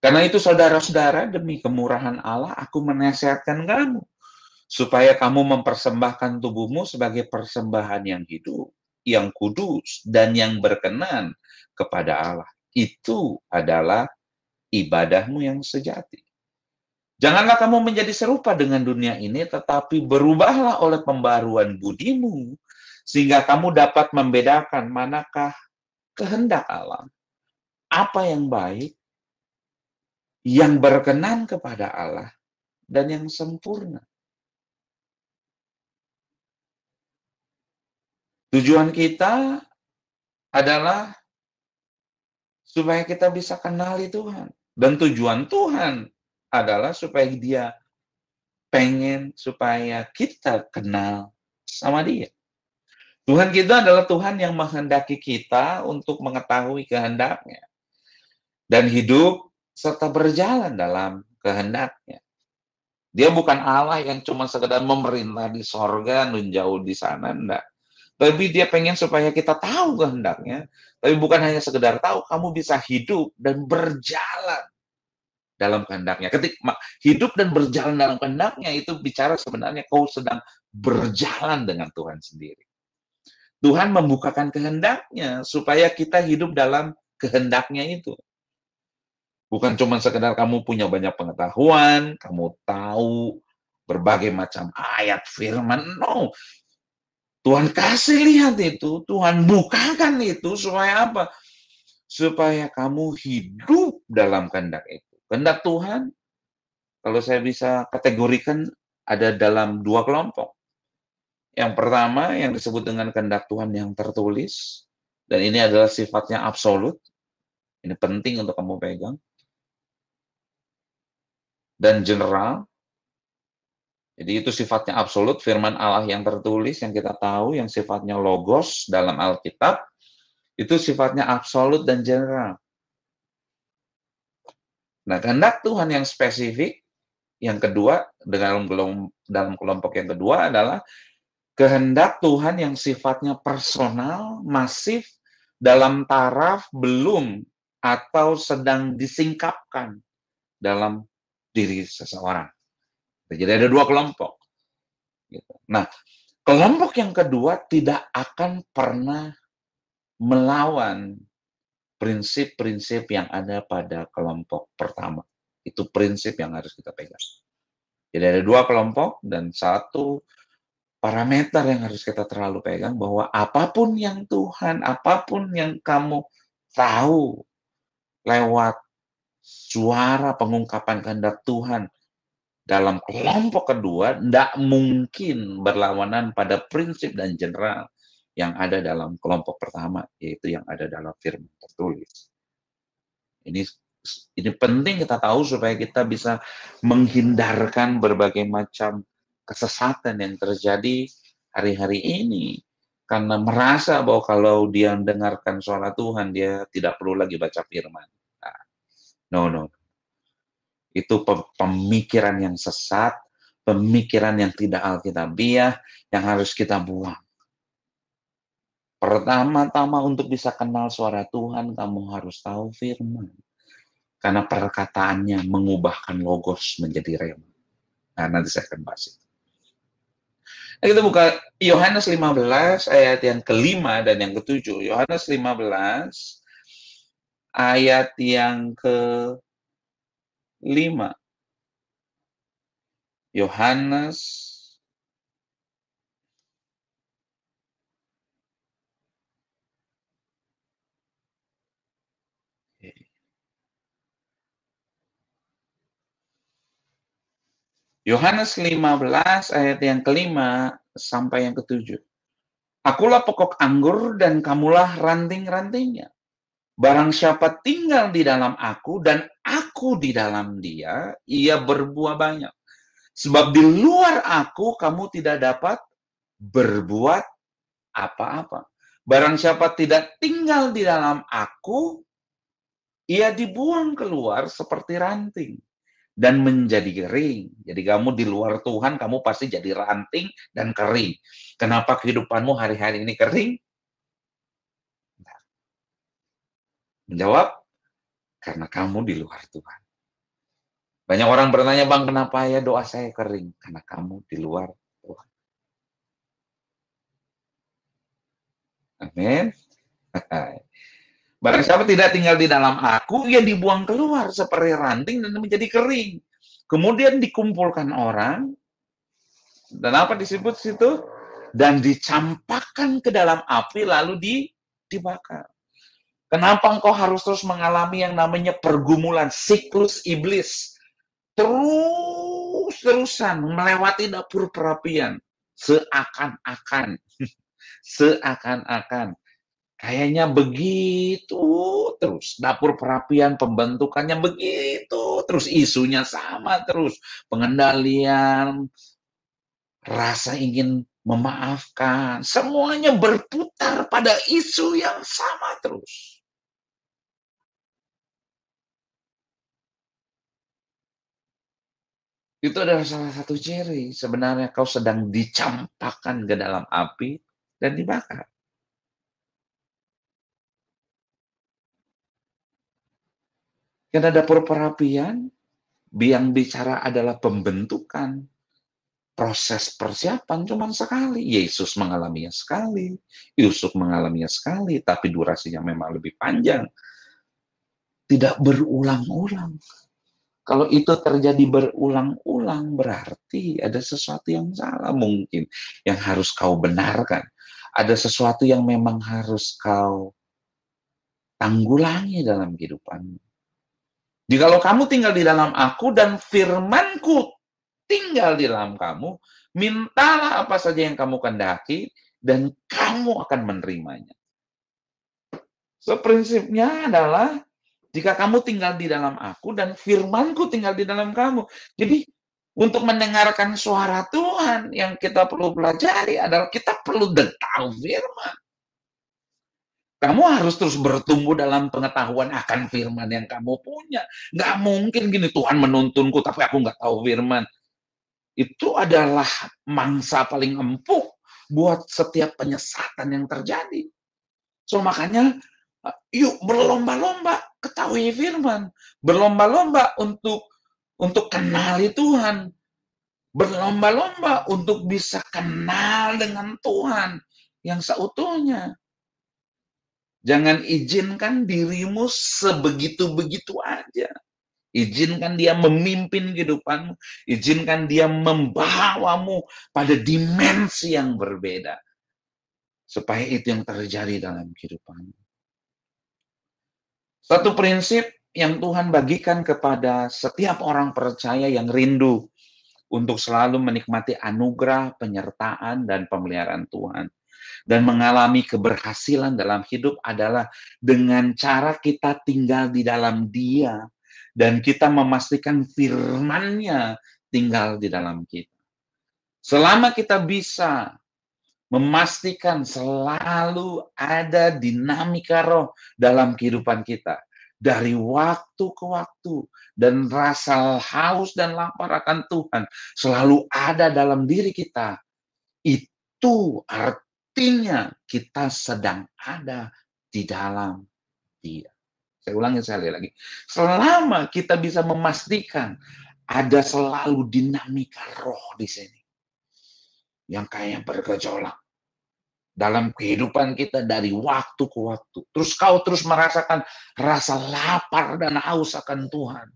Karena itu saudara-saudara, demi kemurahan Allah aku menasihatkan kamu supaya kamu mempersembahkan tubuhmu sebagai persembahan yang hidup, yang kudus dan yang berkenan kepada Allah. Itu adalah ibadahmu yang sejati. Janganlah kamu menjadi serupa dengan dunia ini, tetapi berubahlah oleh pembaruan budimu, sehingga kamu dapat membedakan manakah kehendak Allah, apa yang baik, yang berkenan kepada Allah, dan yang sempurna. Tujuan kita adalah supaya kita bisa kenali Tuhan. Dan tujuan Tuhan adalah supaya Dia pengen supaya kita kenal sama Dia. Tuhan kita adalah Tuhan yang menghendaki kita untuk mengetahui kehendak-Nya dan hidup serta berjalan dalam kehendak-Nya. Dia bukan Allah yang cuma sekedar memerintah di sorga, nun jauh di sana, enggak. Tapi Dia pengen supaya kita tahu kehendak-Nya, tapi bukan hanya sekedar tahu, kamu bisa hidup dan berjalan dalam kehendak-Nya. Ketika hidup dan berjalan dalam kehendak-Nya itu bicara sebenarnya kau sedang berjalan dengan Tuhan sendiri. Tuhan membukakan kehendak-Nya supaya kita hidup dalam kehendak-Nya itu. Bukan cuma sekedar kamu punya banyak pengetahuan, kamu tahu berbagai macam ayat firman. No. Tuhan kasih lihat itu, Tuhan bukakan itu supaya apa? Supaya kamu hidup dalam kehendak itu. Kehendak Tuhan, kalau saya bisa kategorikan, ada dalam dua kelompok. Yang pertama, yang disebut dengan kehendak Tuhan yang tertulis, dan ini adalah sifatnya absolut. Ini penting untuk kamu pegang. Dan general. Jadi itu sifatnya absolut, firman Allah yang tertulis, yang kita tahu, yang sifatnya logos dalam Alkitab, itu sifatnya absolut dan general. Nah, kehendak Tuhan yang spesifik, yang kedua, dalam kelompok yang kedua adalah kehendak Tuhan yang sifatnya personal, masif, dalam taraf belum atau sedang disingkapkan dalam diri seseorang. Jadi ada dua kelompok. Nah, kelompok yang kedua tidak akan pernah melawan prinsip-prinsip yang ada pada kelompok pertama. Itu prinsip yang harus kita pegang. Jadi ada dua kelompok dan satu parameter yang harus kita terlalu pegang, bahwa apapun yang Tuhan, apapun yang kamu tahu lewat suara pengungkapan kehendak Tuhan dalam kelompok kedua, tidak mungkin berlawanan pada prinsip dan general yang ada dalam kelompok pertama, yaitu yang ada dalam firman tertulis. Ini penting kita tahu supaya kita bisa menghindarkan berbagai macam kesesatan yang terjadi hari-hari ini, karena merasa bahwa kalau dia mendengarkan suara Tuhan, dia tidak perlu lagi baca firman. No. Itu pemikiran yang sesat, pemikiran yang tidak alkitabiah, yang harus kita buang. Pertama-tama untuk bisa kenal suara Tuhan, kamu harus tahu firman. Karena perkataannya mengubahkan logos menjadi rema. Nah, nanti saya akan bahas itu. Nah, kita buka Yohanes 15 ayat yang kelima dan yang ketujuh. Yohanes 15 ayat yang kelima. Yohanes Yohanes 15 ayat yang kelima sampai yang ketujuh. Akulah pokok anggur dan kamulah ranting-rantingnya. Barang siapa tinggal di dalam aku dan aku di dalam dia, ia berbuah banyak. Sebab di luar aku kamu tidak dapat berbuat apa-apa. Barang siapa tidak tinggal di dalam aku, ia dibuang keluar seperti ranting dan menjadi kering. Jadi kamu di luar Tuhan, kamu pasti jadi ranting dan kering. Kenapa kehidupanmu hari-hari ini kering? Menjawab, karena kamu di luar Tuhan. Banyak orang bertanya, Bang, kenapa ya doa saya kering? Karena kamu di luar Tuhan. Amin. Barang siapa tidak tinggal di dalam aku, ia dibuang keluar seperti ranting dan menjadi kering. Kemudian dikumpulkan orang, dan apa disebut situ? Dan dicampakkan ke dalam api lalu dibakar. Kenapa engkau harus terus mengalami yang namanya pergumulan, siklus iblis? Terus-terusan melewati dapur perapian. Seakan-akan, seakan-akan. Kayaknya begitu terus. Dapur perapian pembentukannya begitu terus. Isunya sama terus. Pengendalian, rasa ingin memaafkan. Semuanya berputar pada isu yang sama terus. Itu adalah salah satu ciri. Sebenarnya kau sedang dicampakkan ke dalam api dan dibakar. Karena dapur perapian, yang bicara adalah pembentukan. Proses persiapan cuma sekali. Yesus mengalaminya sekali. Yusuf mengalaminya sekali. Tapi durasinya memang lebih panjang. Tidak berulang-ulang. Kalau itu terjadi berulang-ulang, berarti ada sesuatu yang salah mungkin. Yang harus kau benarkan. Ada sesuatu yang memang harus kau tanggulangi dalam kehidupanmu. Jikalau kamu tinggal di dalam aku dan firmanku tinggal di dalam kamu, mintalah apa saja yang kamu kehendaki, dan kamu akan menerimanya. So, prinsipnya adalah, jika kamu tinggal di dalam aku, dan firmanku tinggal di dalam kamu. Jadi, untuk mendengarkan suara Tuhan, yang kita perlu pelajari adalah kita perlu tahu firman. Kamu harus terus bertumbuh dalam pengetahuan akan firman yang kamu punya. Nggak mungkin gini, Tuhan menuntunku, tapi aku nggak tahu firman. Itu adalah mangsa paling empuk buat setiap penyesatan yang terjadi. So, makanya, yuk berlomba-lomba ketahui firman. Berlomba-lomba untuk kenali Tuhan. Berlomba-lomba untuk bisa kenal dengan Tuhan yang seutuhnya. Jangan izinkan dirimu sebegitu-begitu aja. Izinkan dia memimpin kehidupanmu. Izinkan dia membawamu pada dimensi yang berbeda. Supaya itu yang terjadi dalam kehidupanmu. Satu prinsip yang Tuhan bagikan kepada setiap orang percaya yang rindu untuk selalu menikmati anugerah, penyertaan, dan pemeliharaan Tuhan. Dan mengalami keberhasilan dalam hidup adalah dengan cara kita tinggal di dalam Dia. Dan kita memastikan firman-Nya tinggal di dalam kita. Selama kita bisa memastikan selalu ada dinamika roh dalam kehidupan kita. Dari waktu ke waktu. Dan rasa haus dan lapar akan Tuhan selalu ada dalam diri kita. Itu artinya kita sedang ada di dalam Dia. Saya ulangi sekali lagi. Selama kita bisa memastikan ada selalu dinamika roh di sini. Yang kayak bergejolak dalam kehidupan kita dari waktu ke waktu. Terus kau terus merasakan rasa lapar dan haus akan Tuhan.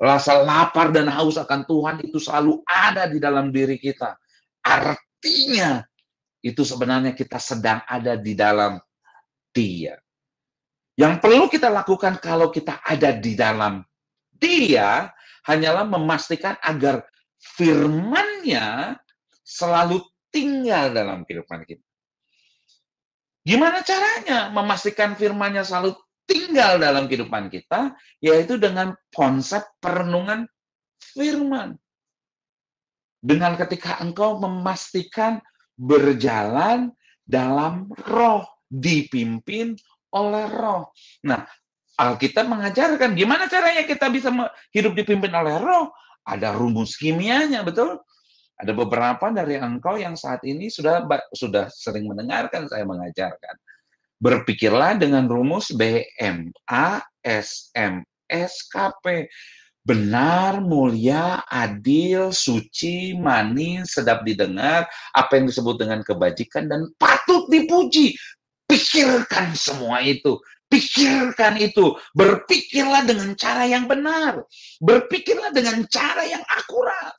Rasa lapar dan haus akan Tuhan itu selalu ada di dalam diri kita. Artinya itu sebenarnya kita sedang ada di dalam Dia. Yang perlu kita lakukan kalau kita ada di dalam Dia hanyalah memastikan agar firman-Nya selalu tinggal dalam kehidupan kita. Gimana caranya memastikan firman-Nya selalu tinggal dalam kehidupan kita? Yaitu dengan konsep perenungan firman. Dengan ketika engkau memastikan berjalan dalam roh, dipimpin oleh roh. Nah, Alkitab mengajarkan gimana caranya kita bisa hidup dipimpin oleh roh. Ada rumus kimianya, betul? Ada beberapa dari engkau yang saat ini sudah sering mendengarkan saya mengajarkan. Berpikirlah dengan rumus BMASMSKP. Benar, mulia, adil, suci, manis, sedap didengar, apa yang disebut dengan kebajikan, dan patut dipuji. Pikirkan semua itu. Pikirkan itu. Berpikirlah dengan cara yang benar. Berpikirlah dengan cara yang akurat.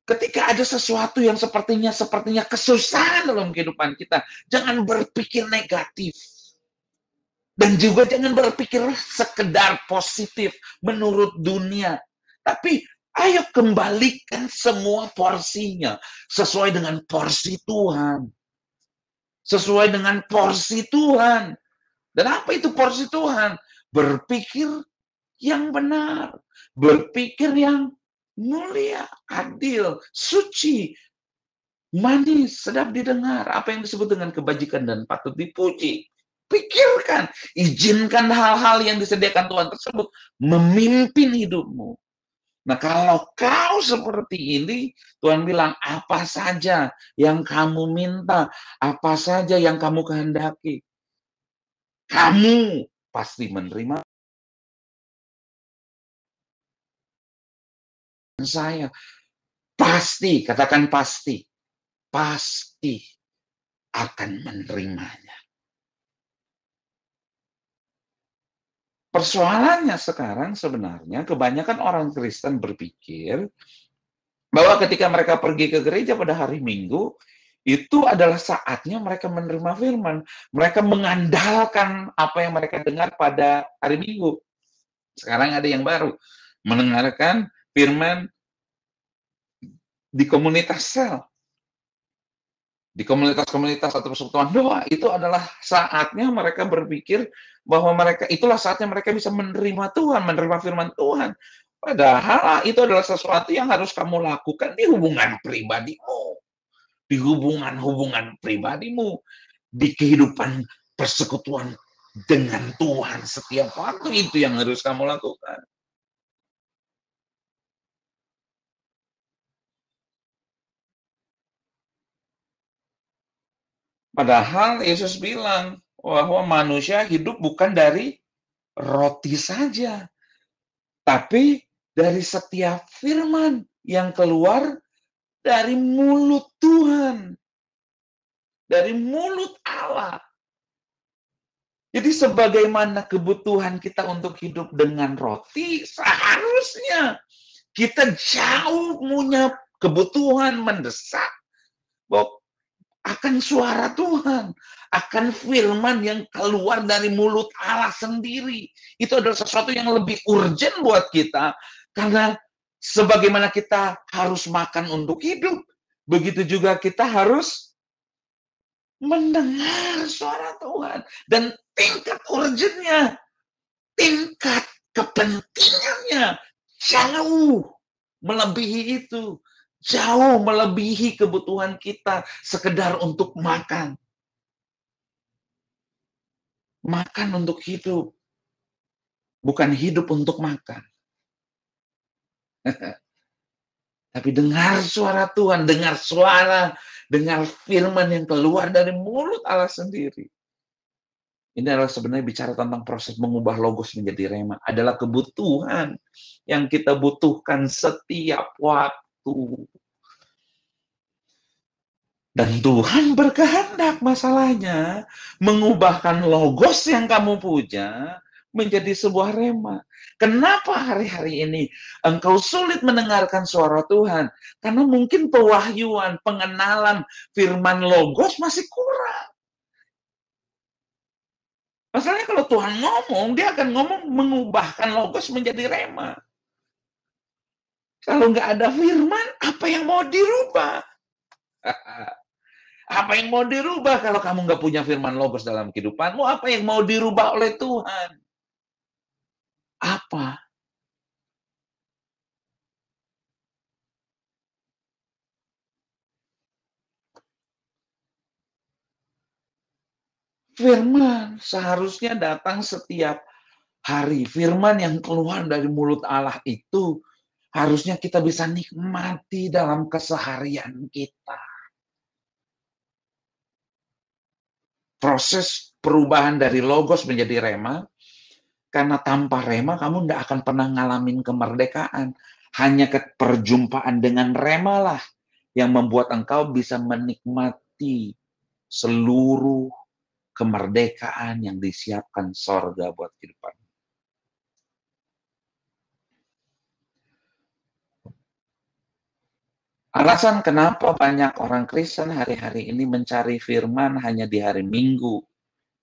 Ketika ada sesuatu yang sepertinya kesusahan dalam kehidupan kita, jangan berpikir negatif. Dan juga jangan berpikir sekedar positif menurut dunia. Tapi ayo kembalikan semua porsinya sesuai dengan porsi Tuhan. Sesuai dengan porsi Tuhan. Dan apa itu porsi Tuhan? Berpikir yang benar. Berpikir yang mulia, adil, suci, manis, sedap didengar. Apa yang disebut dengan kebajikan dan patut dipuji. Pikirkan, izinkan hal-hal yang disediakan Tuhan tersebut memimpin hidupmu. Nah, kalau kau seperti ini, Tuhan bilang, apa saja yang kamu minta, apa saja yang kamu kehendaki, kamu pasti menerima saya. Pasti, katakan pasti akan menerimanya. Persoalannya sekarang sebenarnya kebanyakan orang Kristen berpikir bahwa ketika mereka pergi ke gereja pada hari Minggu, itu adalah saatnya mereka menerima firman. Mereka mengandalkan apa yang mereka dengar pada hari Minggu. Sekarang ada yang baru, mendengarkan firman di komunitas sel. Di komunitas-komunitas atau persekutuan doa, itu adalah saatnya mereka berpikir bahwa itulah saatnya mereka bisa menerima Tuhan, menerima firman Tuhan. Padahal itu adalah sesuatu yang harus kamu lakukan di hubungan pribadimu. Di hubungan pribadimu. Di kehidupan persekutuan dengan Tuhan setiap waktu, itu yang harus kamu lakukan. Padahal Yesus bilang bahwa manusia hidup bukan dari roti saja, tapi dari setiap firman yang keluar dari mulut Tuhan, dari mulut Allah. Jadi sebagaimana kebutuhan kita untuk hidup dengan roti, seharusnya kita jauh punya kebutuhan mendesak bahwa akan suara Tuhan, akan firman yang keluar dari mulut Allah sendiri. Itu adalah sesuatu yang lebih urgent buat kita, karena sebagaimana kita harus makan untuk hidup, begitu juga kita harus mendengar suara Tuhan. Dan tingkat urgentnya, tingkat kepentingannya jauh melebihi itu. Jauh melebihi kebutuhan kita sekedar untuk makan. Makan untuk hidup. Bukan hidup untuk makan. Tapi dengar suara Tuhan, dengar firman yang keluar dari mulut Allah sendiri. Ini adalah sebenarnya bicara tentang proses mengubah logos menjadi rema. Adalah kebutuhan yang kita butuhkan setiap waktu. Dan Tuhan berkehendak, masalahnya mengubahkan logos yang kamu punya menjadi sebuah rema. Kenapa hari-hari ini engkau sulit mendengarkan suara Tuhan? Karena mungkin pewahyuan, pengenalan firman logos masih kurang. Masalahnya kalau Tuhan ngomong, dia akan ngomong mengubahkan logos menjadi rema. Kalau nggak ada firman, apa yang mau dirubah? Apa yang mau dirubah kalau kamu nggak punya firman logos dalam kehidupanmu? Apa yang mau dirubah oleh Tuhan? Apa? Firman seharusnya datang setiap hari. Firman yang keluar dari mulut Allah itu harusnya kita bisa nikmati dalam keseharian kita. Proses perubahan dari logos menjadi rema, karena tanpa rema kamu tidak akan pernah ngalamin kemerdekaan. Hanya perjumpaan dengan rema lah yang membuat engkau bisa menikmati seluruh kemerdekaan yang disiapkan sorga buat kehidupan. Alasan kenapa banyak orang Kristen hari-hari ini mencari firman hanya di hari Minggu,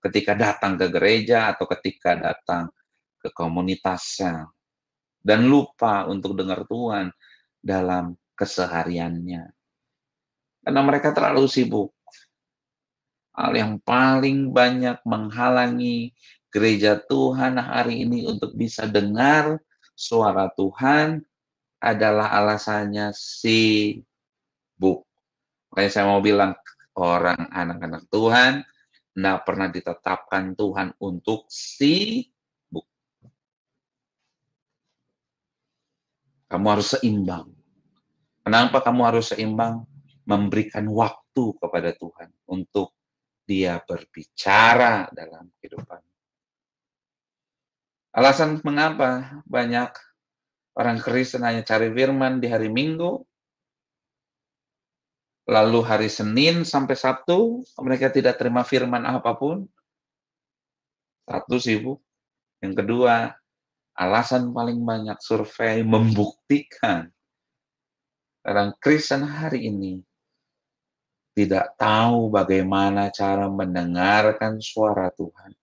ketika datang ke gereja atau ketika datang ke komunitasnya, dan lupa untuk dengar Tuhan dalam kesehariannya. Karena mereka terlalu sibuk. Hal yang paling banyak menghalangi gereja Tuhan hari ini untuk bisa dengar suara Tuhan adalah alasannya sibuk. Makanya saya mau bilang, orang anak-anak Tuhan tidak pernah ditetapkan Tuhan untuk sibuk. Kamu harus seimbang. Kenapa kamu harus seimbang? Memberikan waktu kepada Tuhan untuk Dia berbicara dalam kehidupan. Alasan mengapa banyak orang Kristen hanya cari firman di hari Minggu, lalu hari Senin sampai Sabtu mereka tidak terima firman apapun. Satu, sibuk. Yang kedua, alasan paling banyak survei membuktikan orang Kristen hari ini tidak tahu bagaimana cara mendengarkan suara Tuhan.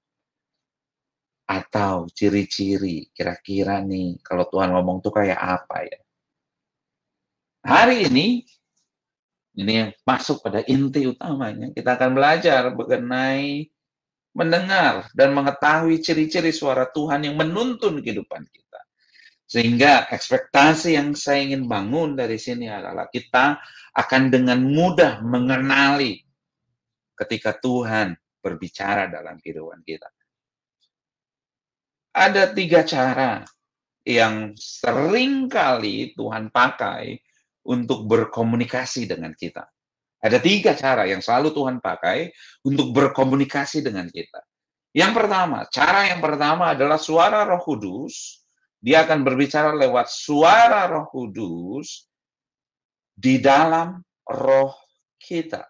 Atau ciri-ciri, kira-kira nih, kalau Tuhan ngomong tuh kayak apa ya? Hari ini yang masuk pada inti utamanya, kita akan belajar mengenai mendengar dan mengetahui ciri-ciri suara Tuhan yang menuntun kehidupan kita. Sehingga ekspektasi yang saya ingin bangun dari sini adalah kita akan dengan mudah mengenali ketika Tuhan berbicara dalam kehidupan kita. Ada 3 cara yang sering kali Tuhan pakai untuk berkomunikasi dengan kita. Ada 3 cara yang selalu Tuhan pakai untuk berkomunikasi dengan kita. Cara yang pertama adalah suara Roh Kudus. Dia akan berbicara lewat suara Roh Kudus di dalam roh kita.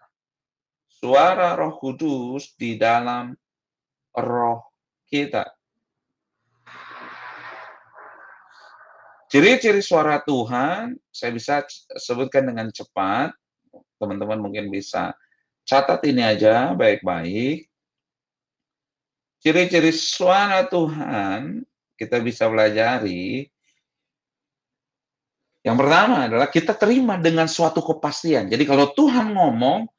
Suara Roh Kudus di dalam roh kita. Ciri-ciri suara Tuhan, saya bisa sebutkan dengan cepat. Teman-teman mungkin bisa catat ini aja baik-baik. Ciri-ciri suara Tuhan kita bisa pelajari. Yang pertama adalah kita terima dengan suatu kepastian. Jadi kalau Tuhan ngomong,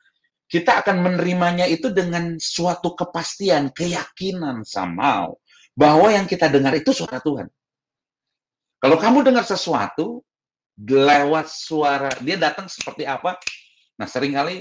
kita akan menerimanya itu dengan suatu kepastian, keyakinan somehow bahwa yang kita dengar itu suara Tuhan. Kalau kamu dengar sesuatu lewat suara, dia datang seperti apa? Nah, seringkali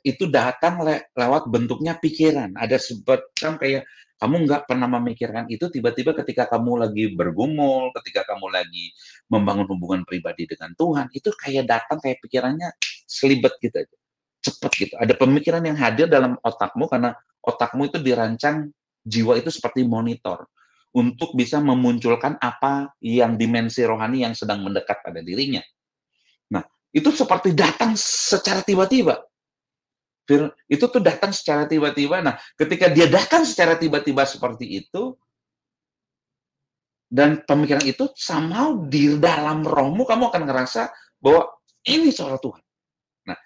itu datang lewat bentuknya pikiran. Ada semacam kayak kamu nggak pernah memikirkan itu, tiba-tiba ketika kamu lagi bergumul, ketika kamu lagi membangun hubungan pribadi dengan Tuhan, itu kayak datang kayak pikirannya selibet gitu aja. Cepet gitu. Ada pemikiran yang hadir dalam otakmu karena otakmu itu dirancang, jiwa itu seperti monitor untuk bisa memunculkan apa yang dimensi rohani yang sedang mendekat pada dirinya. Nah, itu seperti datang secara tiba-tiba. Itu tuh datang secara tiba-tiba. Nah, ketika dia datang secara tiba-tiba seperti itu, dan pemikiran itu somehow di dalam rohmu kamu akan ngerasa bahwa ini suara Tuhan. Nah,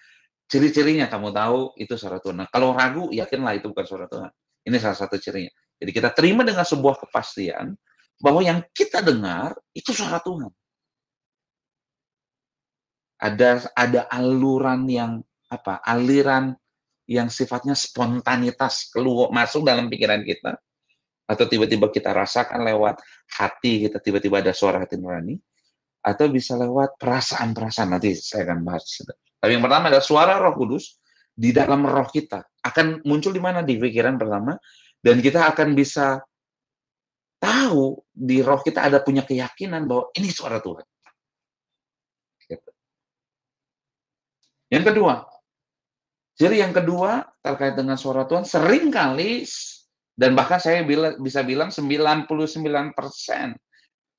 ciri-cirinya kamu tahu itu suara Tuhan. Nah, kalau ragu, yakinlah itu bukan suara Tuhan. Ini salah satu cirinya. Jadi kita terima dengan sebuah kepastian bahwa yang kita dengar itu suara Tuhan. Ada aliran yang sifatnya spontanitas masuk dalam pikiran kita, atau tiba-tiba kita rasakan lewat hati kita, tiba-tiba ada suara hati nurani, atau bisa lewat perasaan-perasaan. Nanti saya akan bahas. Tapi yang pertama adalah suara Roh Kudus di dalam roh kita. Akan muncul di mana? Di pikiran pertama, dan kita akan bisa tahu di roh kita ada punya keyakinan bahwa ini suara Tuhan. Yang kedua, ciri yang kedua terkait dengan suara Tuhan, seringkali, dan bahkan saya bisa bilang 99%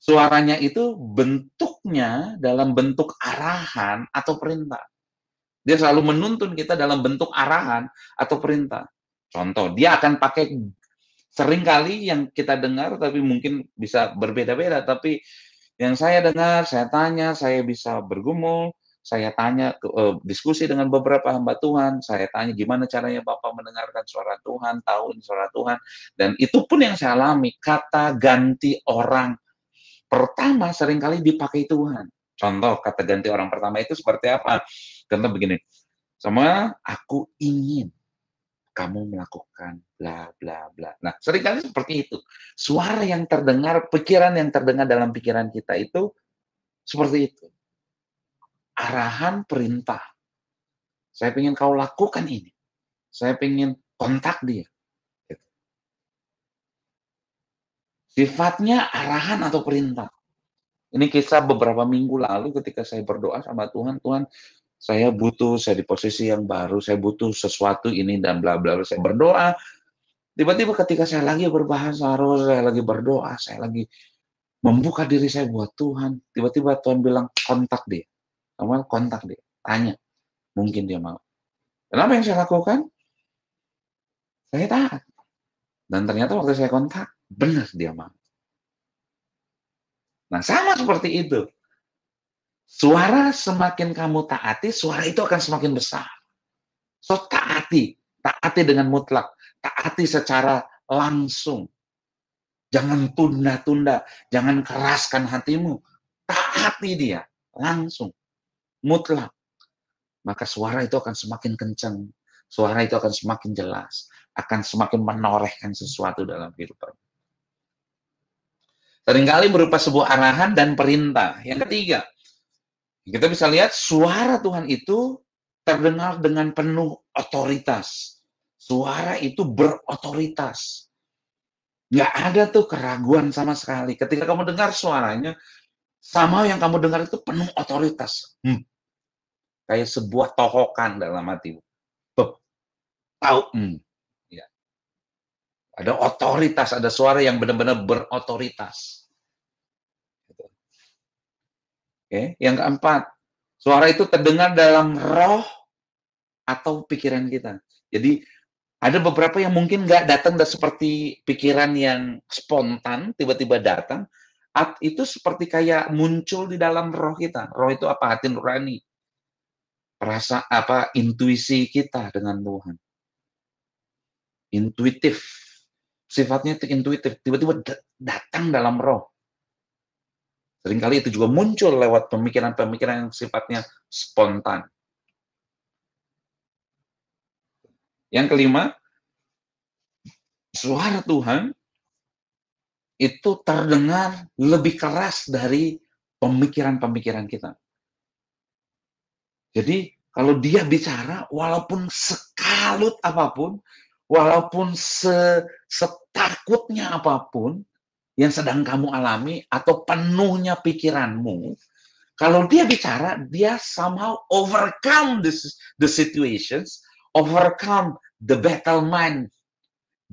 suaranya itu bentuknya dalam bentuk arahan atau perintah. Dia selalu menuntun kita dalam bentuk arahan atau perintah. Contoh, dia akan pakai, seringkali yang kita dengar, tapi mungkin bisa berbeda-beda, tapi yang saya dengar, saya tanya, saya bisa bergumul, saya tanya, diskusi dengan beberapa hamba Tuhan, saya tanya gimana caranya Bapak mendengarkan suara Tuhan, tahu ini suara Tuhan, dan itu pun yang saya alami, kata ganti orang pertama seringkali dipakai Tuhan. Contoh, kata ganti orang pertama itu seperti apa? Contoh begini, sama aku ingin kamu melakukan bla bla bla. Nah, seringkali seperti itu. Suara yang terdengar, pikiran yang terdengar dalam pikiran kita itu seperti itu. Arahan perintah. Saya ingin kau lakukan ini. Saya ingin kontak dia. Gitu. Sifatnya arahan atau perintah. Ini kisah beberapa minggu lalu ketika saya berdoa sama Tuhan, Tuhan, saya di posisi yang baru, saya butuh sesuatu ini dan bla bla. Saya berdoa, tiba-tiba ketika saya lagi berbahasa roh, saya lagi berdoa, saya lagi membuka diri saya buat Tuhan, tiba-tiba Tuhan bilang kontak dia. Kamu kontak dia, tanya, mungkin dia mau. Kenapa yang saya lakukan? Saya taat. Dan ternyata waktu saya kontak, benar dia mau. Nah, sama seperti itu. Suara semakin kamu taati, suara itu akan semakin besar. So, taati dengan mutlak, taati secara langsung. Jangan tunda-tunda, jangan keraskan hatimu. Taati dia, langsung, mutlak. Maka suara itu akan semakin kencang, suara itu akan semakin jelas, akan semakin menorehkan sesuatu dalam kehidupan. Seringkali berupa sebuah arahan dan perintah. Yang ketiga, kita bisa lihat suara Tuhan itu terdengar dengan penuh otoritas. Suara itu berotoritas. Nggak ada tuh keraguan sama sekali. Ketika kamu dengar suaranya, sama yang kamu dengar itu penuh otoritas. Kayak sebuah tohokan dalam hati. Tahu. Ya. Ada otoritas, ada suara yang benar-benar berotoritas. Oke. Yang keempat, suara itu terdengar dalam roh atau pikiran kita. Jadi ada beberapa yang mungkin nggak datang seperti pikiran yang spontan, tiba-tiba datang. Itu seperti kayak muncul di dalam roh kita. Roh itu apa? Hati nurani. Rasa apa? Intuisi kita dengan Tuhan. Intuitif. Sifatnya itu intuitif. Tiba-tiba datang dalam roh. Seringkali itu juga muncul lewat pemikiran-pemikiran yang sifatnya spontan. Yang kelima, suara Tuhan itu terdengar lebih keras dari pemikiran-pemikiran kita. Jadi, kalau dia bicara, walaupun sekalut apapun, walaupun setakutnya apapun yang sedang kamu alami, atau penuhnya pikiranmu, kalau dia bicara, dia somehow overcome the situations, overcome the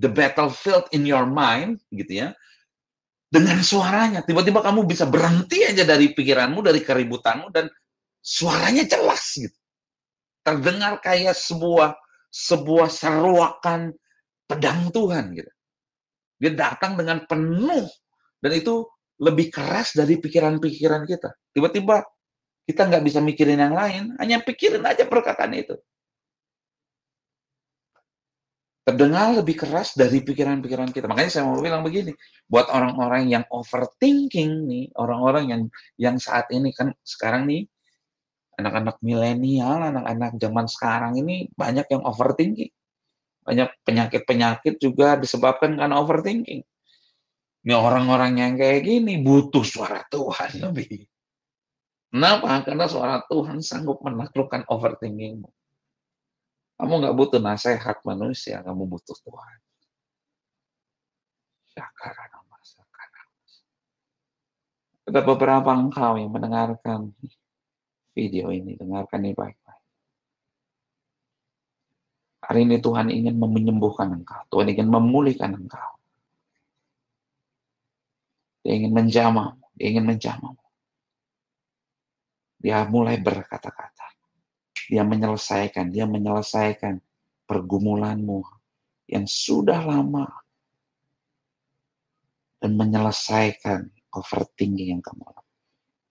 battlefield in your mind, gitu ya, dengan suaranya. Tiba-tiba kamu bisa berhenti aja dari pikiranmu, dari keributanmu, dan suaranya jelas gitu. Terdengar kayak sebuah seruakan pedang Tuhan gitu. Dia datang dengan penuh, dan itu lebih keras dari pikiran-pikiran kita. Tiba-tiba kita nggak bisa mikirin yang lain, hanya pikirin aja perkataan itu. Terdengar lebih keras dari pikiran-pikiran kita. Makanya saya mau bilang begini, buat orang-orang yang overthinking nih, orang-orang yang saat ini kan sekarang nih, anak-anak milenial, anak-anak zaman sekarang ini banyak yang overthinking. Banyak penyakit-penyakit juga disebabkan karena overthinking. Ini orang-orang yang kayak gini butuh suara Tuhan lebih. Kenapa? Karena suara Tuhan sanggup menaklukkan overthinkingmu. Kamu nggak butuh nasihat manusia, kamu butuh Tuhan. Ada beberapa engkau yang mendengarkan video ini, dengarkan ini baik-baik. Hari ini Tuhan ingin menyembuhkan engkau, Tuhan ingin memulihkan engkau. Dia ingin menjamahmu, dia ingin menjamahmu. Dia mulai berkata-kata. Dia menyelesaikan pergumulanmu yang sudah lama dan menyelesaikan overthinking yang kamu lakukan.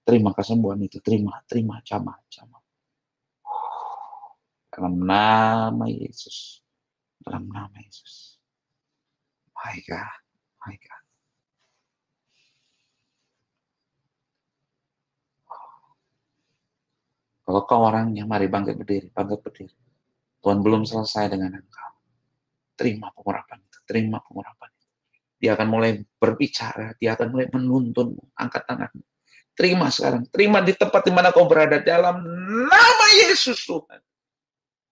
Terima kesembuhan itu, terima, jamah. Dalam nama Yesus. Dalam nama Yesus. My God. My God. Kalau kau orangnya, mari bangkit berdiri. Bangkit berdiri. Tuhan belum selesai dengan engkau. Terima pengurapan itu. Terima pengurapan itu. Dia akan mulai berbicara. Dia akan mulai menuntunmu. Angkat tanganmu. Terima sekarang. Terima di tempat di mana kau berada. Dalam nama Yesus Tuhan.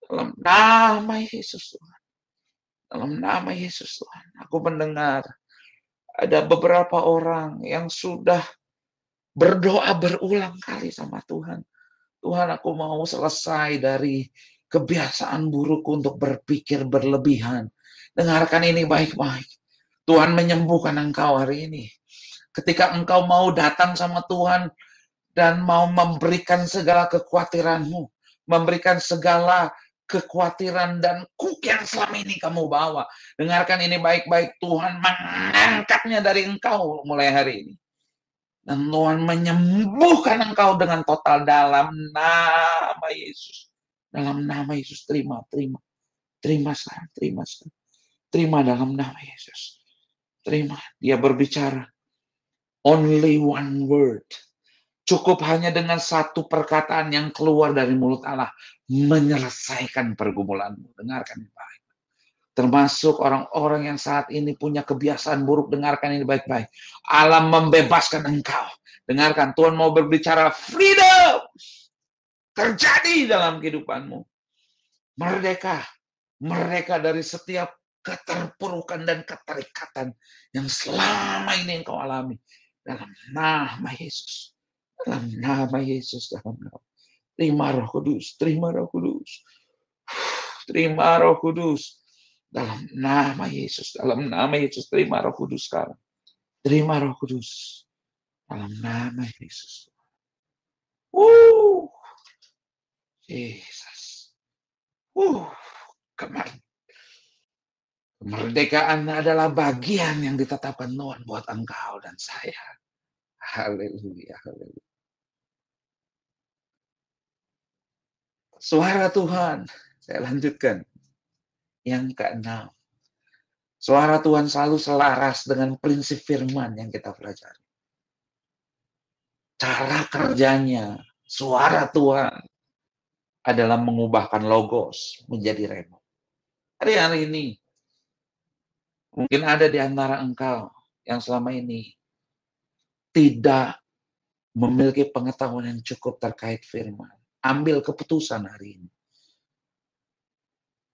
Dalam nama Yesus Tuhan. Dalam nama Yesus Tuhan. Aku mendengar ada beberapa orang yang sudah berdoa berulang kali sama Tuhan. Tuhan, aku mau selesai dari kebiasaan burukku untuk berpikir berlebihan. Dengarkan ini baik-baik. Tuhan menyembuhkan engkau hari ini. Ketika engkau mau datang sama Tuhan dan mau memberikan segala kekhawatiranmu, memberikan segala kekhawatiran dan kuk yang selama ini kamu bawa. Dengarkan ini baik-baik, Tuhan mengangkatnya dari engkau mulai hari ini. Dan Tuhan menyembuhkan engkau dengan total dalam nama Yesus. Dalam nama Yesus, terima. Terima sekarang, terima sekarang. Terima dalam nama Yesus. Terima, dia berbicara. Only one word. Cukup hanya dengan satu perkataan yang keluar dari mulut Allah menyelesaikan pergumulanmu. Dengarkan ini baik. Termasuk orang-orang yang saat ini punya kebiasaan buruk. Dengarkan ini baik-baik. Allah membebaskan engkau. Dengarkan, Tuhan mau berbicara freedom. Terjadi dalam kehidupanmu. Merdeka. Merdeka dari setiap keterpurukan dan keterikatan yang selama ini engkau alami. Dalam nama Yesus. Dalam nama Yesus, dalam nama. Terima Roh Kudus, terima Roh Kudus. Terima Roh Kudus. Dalam nama Yesus, dalam nama Yesus, terima Roh Kudus sekarang. Terima Roh Kudus. Dalam nama Yesus. Yesus. Kemerdekaan adalah bagian yang ditetapkan Tuhan buat engkau dan saya. Haleluya, haleluya. Suara Tuhan, saya lanjutkan. Yang keenam, suara Tuhan selalu selaras dengan prinsip firman yang kita pelajari. Cara kerjanya, suara Tuhan adalah mengubahkan logos menjadi rema. Hari-hari ini, mungkin ada di antara engkau yang selama ini tidak memiliki pengetahuan yang cukup terkait firman. Ambil keputusan hari ini.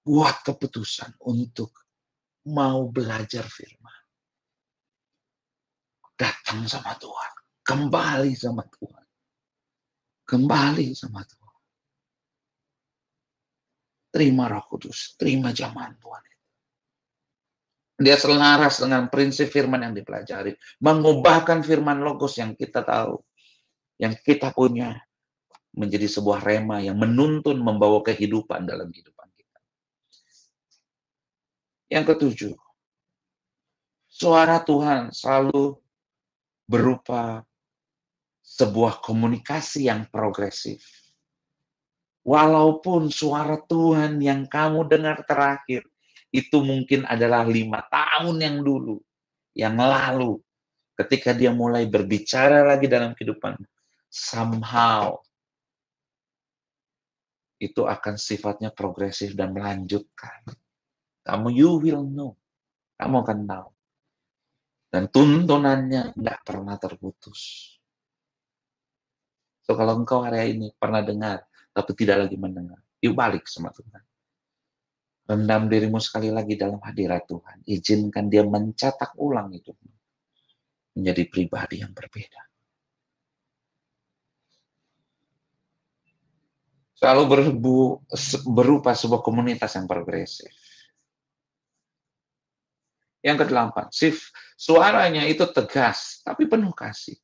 Buat keputusan untuk mau belajar firman. Datang sama Tuhan. Kembali sama Tuhan. Kembali sama Tuhan. Terima Roh Kudus. Terima jamahan Tuhan. Dia selaras dengan prinsip firman yang dipelajari. Mengubahkan firman logos yang kita tahu. Yang kita punya. Menjadi sebuah rema yang menuntun membawa kehidupan dalam kehidupan kita. Yang ketujuh. Suara Tuhan selalu berupa sebuah komunikasi yang progresif. Walaupun suara Tuhan yang kamu dengar terakhir itu mungkin adalah 5 tahun yang dulu, yang lalu, ketika dia mulai berbicara lagi dalam kehidupan, somehow itu akan sifatnya progresif dan melanjutkan. You will know. Kamu akan tahu. Dan tuntunannya nggak pernah terputus. So, kalau engkau hari ini pernah dengar, tapi tidak lagi mendengar, yuk balik sama Tuhan. Rendam dirimu sekali lagi dalam hadirat Tuhan. Izinkan dia mencetak ulang hidupmu. Menjadi pribadi yang berbeda. Selalu berupa sebuah komunitas yang progresif. Yang ke-8, suaranya itu tegas, tapi penuh kasih.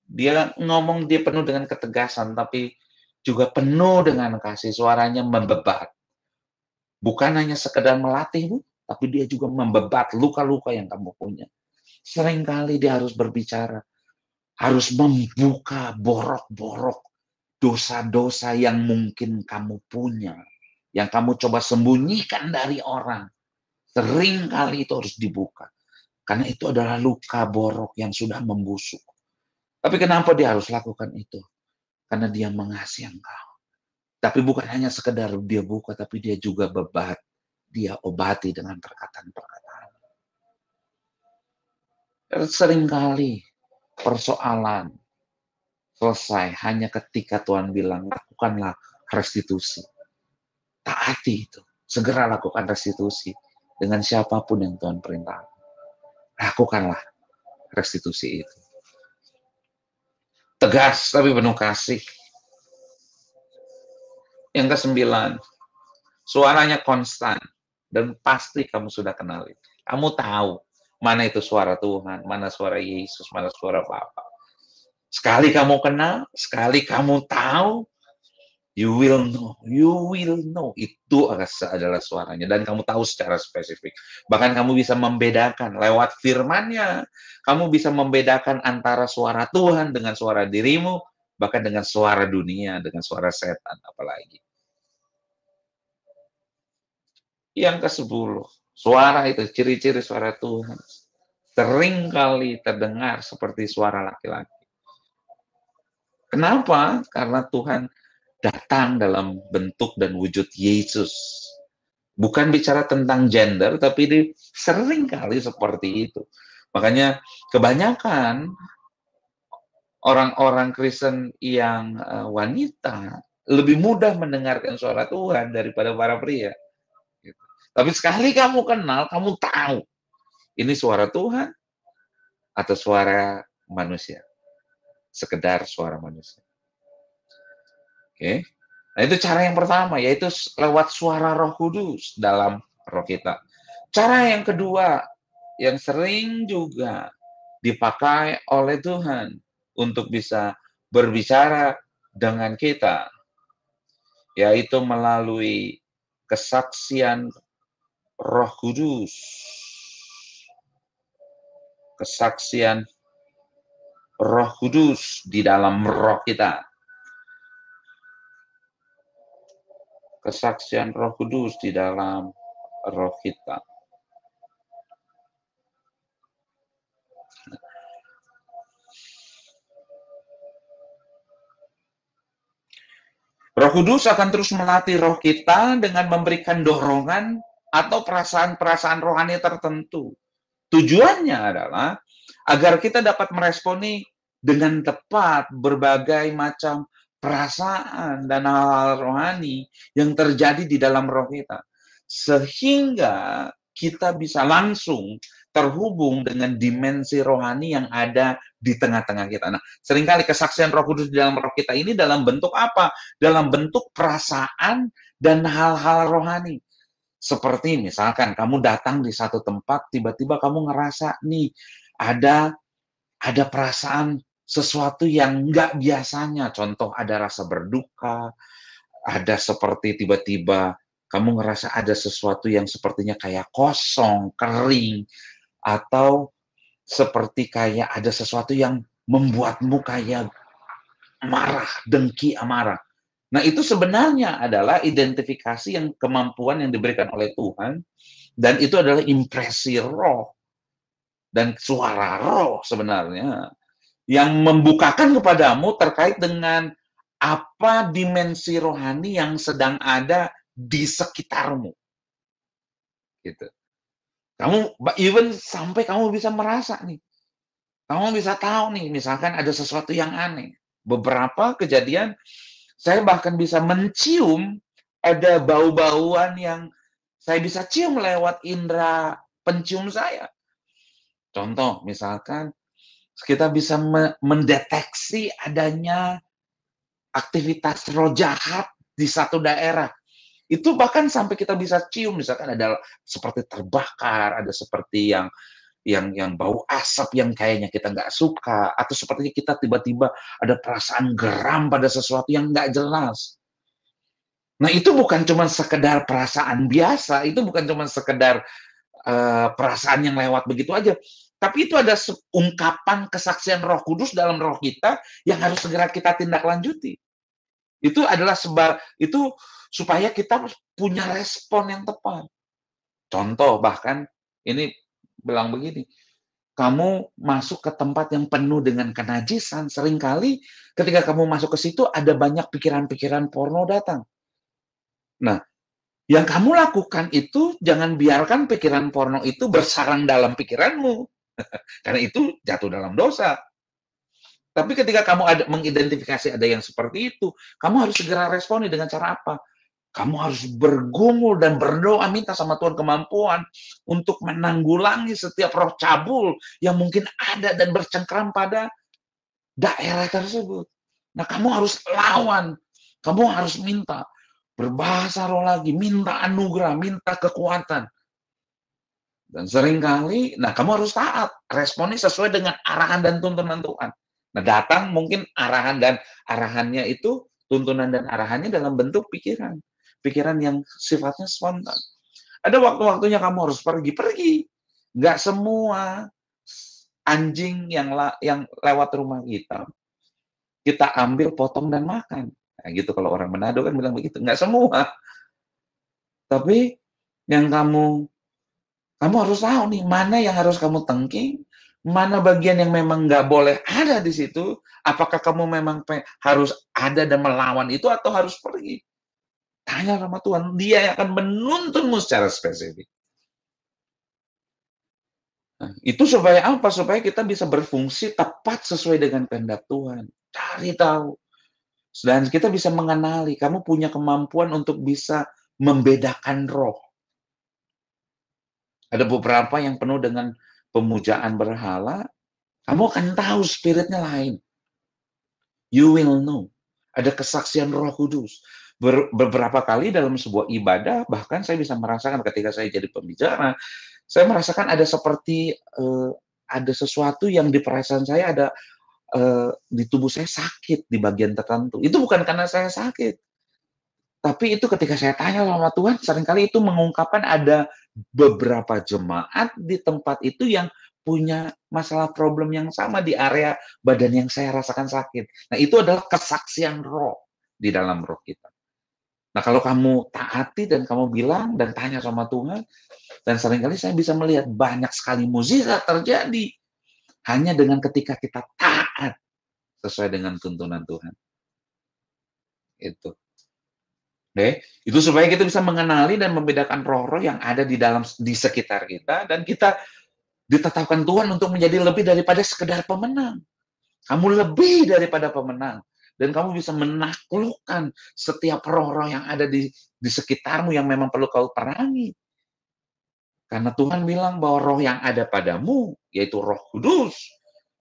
Dia ngomong, dia penuh dengan ketegasan, tapi juga penuh dengan kasih. Suaranya membebat. Bukan hanya sekedar melatihmu, tapi dia juga membebat luka-luka yang kamu punya. Seringkali dia harus berbicara, harus membuka borok-borok dosa-dosa yang mungkin kamu punya, yang kamu coba sembunyikan dari orang, sering kali itu harus dibuka. Karena itu adalah luka borok yang sudah membusuk. Tapi kenapa dia harus lakukan itu? Karena dia mengasihi engkau. Tapi bukan hanya sekedar dia buka, tapi dia juga dia obati dengan perkataan-perkataan. Seringkali persoalan selesai hanya ketika Tuhan bilang, lakukanlah restitusi. Taati itu. Segera lakukan restitusi dengan siapapun yang Tuhan perintahkan. Lakukanlah restitusi itu. Tegas tapi penuh kasih. Yang ke-9, suaranya konstan dan pasti kamu sudah kenal itu. Kamu tahu mana itu suara Tuhan, mana suara Yesus, mana suara Bapa. Sekali kamu kenal, sekali kamu tahu, you will know itu adalah suaranya, dan kamu tahu secara spesifik. Bahkan kamu bisa membedakan lewat firman-Nya. Kamu bisa membedakan antara suara Tuhan dengan suara dirimu, bahkan dengan suara dunia, dengan suara setan apalagi. Yang ke-10, suara itu, ciri-ciri suara Tuhan sering kali terdengar seperti suara laki-laki. Kenapa? Karena Tuhan datang dalam bentuk dan wujud Yesus. Bukan bicara tentang gender, tapi ini sering kali seperti itu. Makanya kebanyakan orang-orang Kristen yang wanita lebih mudah mendengarkan suara Tuhan daripada para pria. Tapi sekali kamu kenal, kamu tahu ini suara Tuhan atau suara manusia. Sekedar suara manusia. Oke. Nah, itu cara yang pertama, yaitu lewat suara Roh Kudus dalam roh kita. Cara yang kedua, yang sering juga dipakai oleh Tuhan untuk bisa berbicara dengan kita, yaitu melalui kesaksian Roh Kudus. Kesaksian Roh Kudus di dalam roh kita. Kesaksian Roh Kudus di dalam roh kita. Roh Kudus akan terus melatih roh kita dengan memberikan dorongan atau perasaan-perasaan rohani tertentu. Tujuannya adalah agar kita dapat meresponi dengan tepat berbagai macam perasaan dan hal-hal rohani yang terjadi di dalam roh kita. Sehingga kita bisa langsung terhubung dengan dimensi rohani yang ada di tengah-tengah kita. Nah, seringkali kesaksian Roh Kudus di dalam roh kita ini dalam bentuk apa? Dalam bentuk perasaan dan hal-hal rohani. Seperti misalkan kamu datang di satu tempat, tiba-tiba kamu ngerasa nih ada perasaan sesuatu yang nggak biasanya. Contoh, ada rasa berduka, ada seperti tiba-tiba kamu ngerasa ada sesuatu yang sepertinya kayak kosong, kering, atau seperti kayak ada sesuatu yang membuatmu kayak marah, dengki, amarah. Nah, itu sebenarnya adalah identifikasi yang kemampuan yang diberikan oleh Tuhan, dan itu adalah impresi roh dan suara roh sebenarnya yang membukakan kepadamu terkait dengan apa dimensi rohani yang sedang ada di sekitarmu. Gitu. Kamu even sampai kamu bisa merasa nih. Kamu bisa tahu nih, misalkan ada sesuatu yang aneh. Beberapa kejadian saya bahkan bisa mencium ada bau-bauan yang saya bisa cium lewat indera pencium saya. Contoh, misalkan kita bisa mendeteksi adanya aktivitas roh jahat di satu daerah. Itu bahkan sampai kita bisa cium, misalkan ada seperti terbakar, ada seperti yang bau asap yang kayaknya kita nggak suka, atau seperti kita tiba-tiba ada perasaan geram pada sesuatu yang nggak jelas. Nah, itu bukan cuma sekedar perasaan biasa, itu bukan cuma sekedar perasaan yang lewat begitu aja, tapi itu ada ungkapan kesaksian Roh Kudus dalam roh kita yang harus segera kita tindak lanjuti. Itu adalah itu supaya kita punya respon yang tepat. Contoh, bahkan ini bilang begini, kamu masuk ke tempat yang penuh dengan kenajisan, seringkali ketika kamu masuk ke situ ada banyak pikiran-pikiran porno datang. Nah, yang kamu lakukan itu jangan biarkan pikiran porno itu bersarang dalam pikiranmu, karena itu jatuh dalam dosa. Tapi ketika kamu mengidentifikasi ada yang seperti itu, kamu harus segera responi dengan cara apa? Kamu harus bergumul dan berdoa minta sama Tuhan kemampuan untuk menanggulangi setiap roh cabul yang mungkin ada dan bercengkram pada daerah tersebut. Nah, kamu harus lawan, kamu harus minta berbahasa roh lagi, minta anugerah, minta kekuatan. Dan seringkali, nah kamu harus taat, responnya sesuai dengan arahan dan tuntunan Tuhan. Nah, datang mungkin arahannya itu, tuntunan dan arahannya dalam bentuk pikiran. Pikiran yang sifatnya spontan. Ada waktu-waktunya kamu harus pergi. Nggak semua anjing yang lewat rumah kita ambil, potong, dan makan. Nah, gitu kalau orang Manado kan bilang begitu. Nggak semua. Tapi yang kamu harus tahu nih, mana yang harus kamu tengking, mana bagian yang memang nggak boleh ada di situ, apakah kamu memang harus ada dan melawan itu atau harus pergi. Tanya sama Tuhan, Dia yang akan menuntunmu secara spesifik. Nah, itu supaya apa? Supaya kita bisa berfungsi tepat sesuai dengan kehendak Tuhan. Cari tahu. Dan kita bisa mengenali, kamu punya kemampuan untuk bisa membedakan roh. Ada beberapa yang penuh dengan pemujaan berhala, kamu akan tahu spiritnya lain. You will know. Ada kesaksian Roh Kudus. Beberapa kali dalam sebuah ibadah, bahkan saya bisa merasakan ketika saya jadi pembicara, saya merasakan ada seperti ada sesuatu yang di perasaan saya ada di tubuh saya sakit di bagian tertentu. Itu bukan karena saya sakit. Tapi itu ketika saya tanya sama Tuhan, seringkali itu mengungkapkan ada beberapa jemaat di tempat itu yang punya masalah problem yang sama di area badan yang saya rasakan sakit. Nah, itu adalah kesaksian roh di dalam roh kita. Nah, kalau kamu taati dan kamu bilang dan tanya sama Tuhan, dan seringkali saya bisa melihat banyak sekali mukjizat terjadi hanya dengan ketika kita taat sesuai dengan tuntunan Tuhan. Itu. Itu supaya kita bisa mengenali dan membedakan roh-roh yang ada di sekitar kita, dan kita ditetapkan Tuhan untuk menjadi lebih daripada sekedar pemenang. Kamu lebih daripada pemenang, dan kamu bisa menaklukkan setiap roh-roh yang ada di sekitarmu yang memang perlu kau perangi. Karena Tuhan bilang bahwa roh yang ada padamu, yaitu Roh Kudus,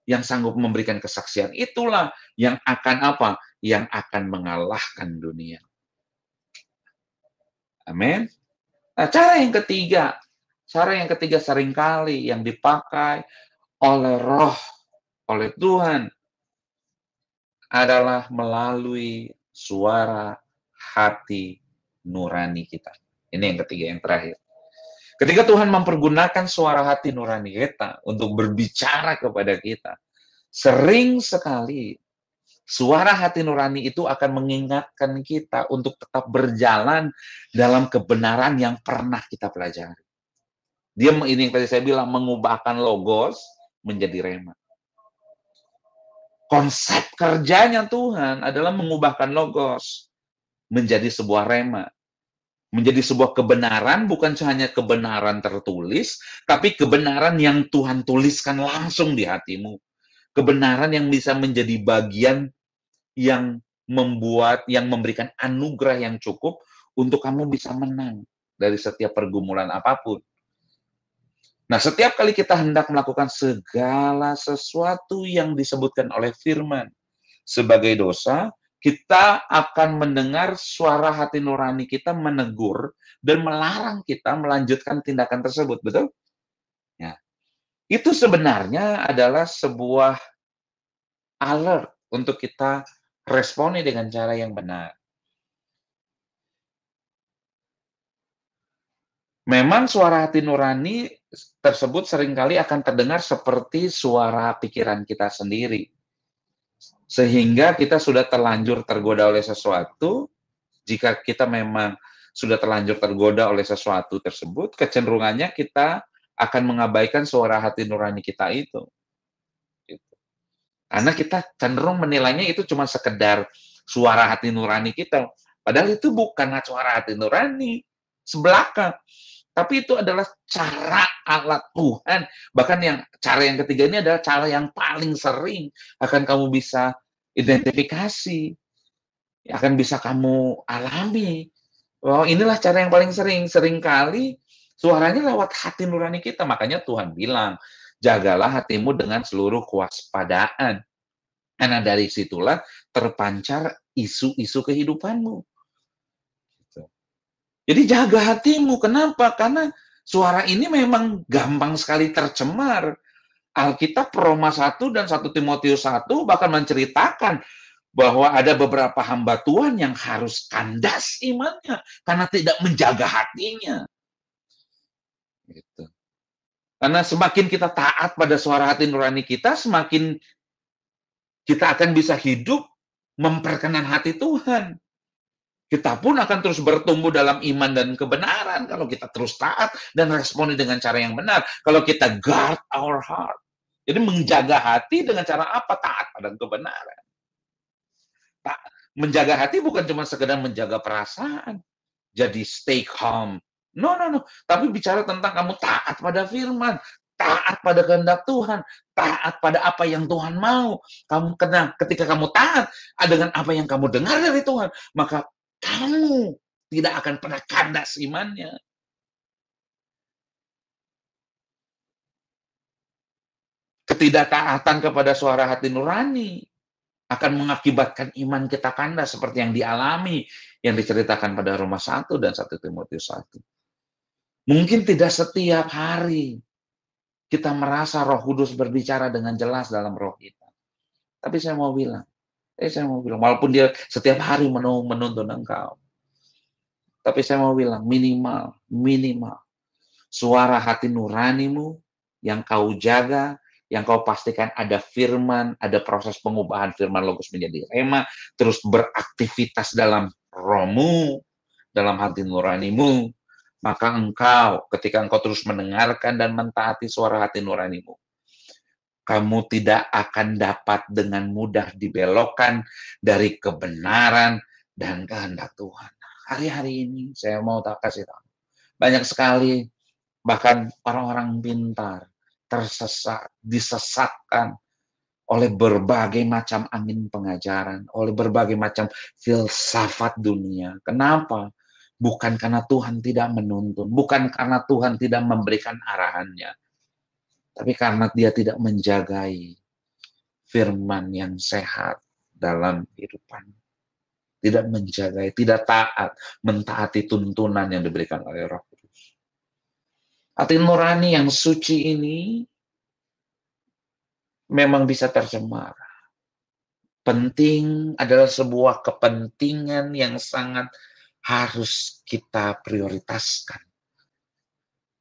yang sanggup memberikan kesaksian, itulah yang akan apa? Yang akan mengalahkan dunia. Amin. Nah, cara yang ketiga seringkali yang dipakai oleh roh, oleh Tuhan, adalah melalui suara hati nurani kita. Ini yang ketiga, yang terakhir. Ketika Tuhan mempergunakan suara hati nurani kita untuk berbicara kepada kita, sering sekali suara hati nurani itu akan mengingatkan kita untuk tetap berjalan dalam kebenaran yang pernah kita pelajari. Dia, ini yang tadi saya bilang, mengubahkan logos menjadi rema. Konsep kerjanya Tuhan adalah mengubahkan logos menjadi sebuah rema. Menjadi sebuah kebenaran, bukan hanya kebenaran tertulis, tapi kebenaran yang Tuhan tuliskan langsung di hatimu. Kebenaran yang bisa menjadi bagian yang memberikan anugerah yang cukup untuk kamu bisa menang dari setiap pergumulan apapun. Nah, setiap kali kita hendak melakukan segala sesuatu yang disebutkan oleh firman sebagai dosa, kita akan mendengar suara hati nurani kita menegur dan melarang kita melanjutkan tindakan tersebut, betul? Ya. Itu sebenarnya adalah sebuah alert untuk kita responi dengan cara yang benar. Memang suara hati nurani tersebut seringkali akan terdengar seperti suara pikiran kita sendiri. Sehingga kita sudah terlanjur tergoda oleh sesuatu, Jika kita memang sudah terlanjur tergoda oleh sesuatu tersebut, kecenderungannya kita akan mengabaikan suara hati nurani kita itu. Gitu. Karena kita cenderung menilainya itu cuma sekedar suara hati nurani kita. Padahal itu bukan suara hati nurani, sebelaka. Tapi itu adalah cara Allah Tuhan. Bahkan cara yang ketiga ini adalah cara yang paling sering akan kamu bisa identifikasi, akan bisa kamu alami. Oh, inilah cara yang paling sering. Seringkali suaranya lewat hati nurani kita. Makanya Tuhan bilang, jagalah hatimu dengan seluruh kewaspadaan. Karena dari situlah terpancar isu-isu kehidupanmu. Jadi jaga hatimu. Kenapa? Karena suara ini memang gampang sekali tercemar. Alkitab Roma 1 dan 1 Timotius 1 bahkan menceritakan bahwa ada beberapa hamba Tuhan yang harus kandas imannya karena tidak menjaga hatinya. Gitu. Karena semakin kita taat pada suara hati nurani kita, semakin kita akan bisa hidup memperkenan hati Tuhan. Kita pun akan terus bertumbuh dalam iman dan kebenaran kalau kita terus taat dan responi dengan cara yang benar. Kalau kita guard our heart. Jadi menjaga hati dengan cara apa? Taat pada kebenaran. Menjaga hati bukan cuma sekedar menjaga perasaan. Jadi stay calm. No. Tapi bicara tentang kamu taat pada firman. Taat pada kehendak Tuhan. Taat pada apa yang Tuhan mau. Ketika kamu taat dengan apa yang kamu dengar dari Tuhan, maka kamu tidak akan pernah kandas imannya. Ketidaktaatan kepada suara hati nurani akan mengakibatkan iman kita kandas seperti yang dialami, yang diceritakan pada Roma 1 dan 1 Timotius 1. Mungkin tidak setiap hari kita merasa Roh Kudus berbicara dengan jelas dalam roh kita. Tapi saya mau bilang, walaupun dia setiap hari menuntun engkau, tapi saya mau bilang, minimal, suara hati nuranimu yang kau jaga, yang kau pastikan ada firman, ada proses pengubahan firman logos menjadi rema, terus beraktivitas dalam rohmu, dalam hati nuranimu, maka ketika engkau terus mendengarkan dan mentaati suara hati nuranimu, kamu tidak akan dapat dengan mudah dibelokkan dari kebenaran dan kehendak Tuhan. Hari-hari ini saya mau kasih tahu, banyak sekali bahkan orang-orang pintar tersesat, disesatkan oleh berbagai macam angin pengajaran, oleh berbagai macam filsafat dunia. Kenapa? Bukan karena Tuhan tidak menuntun, bukan karena Tuhan tidak memberikan arahannya, tapi karena dia tidak menjagai firman yang sehat dalam kehidupan. Tidak menjagai, tidak taat, mentaati tuntunan yang diberikan oleh Roh Kudus. Hati nurani yang suci ini memang bisa tercemar. Penting adalah sebuah kepentingan yang sangat harus kita prioritaskan.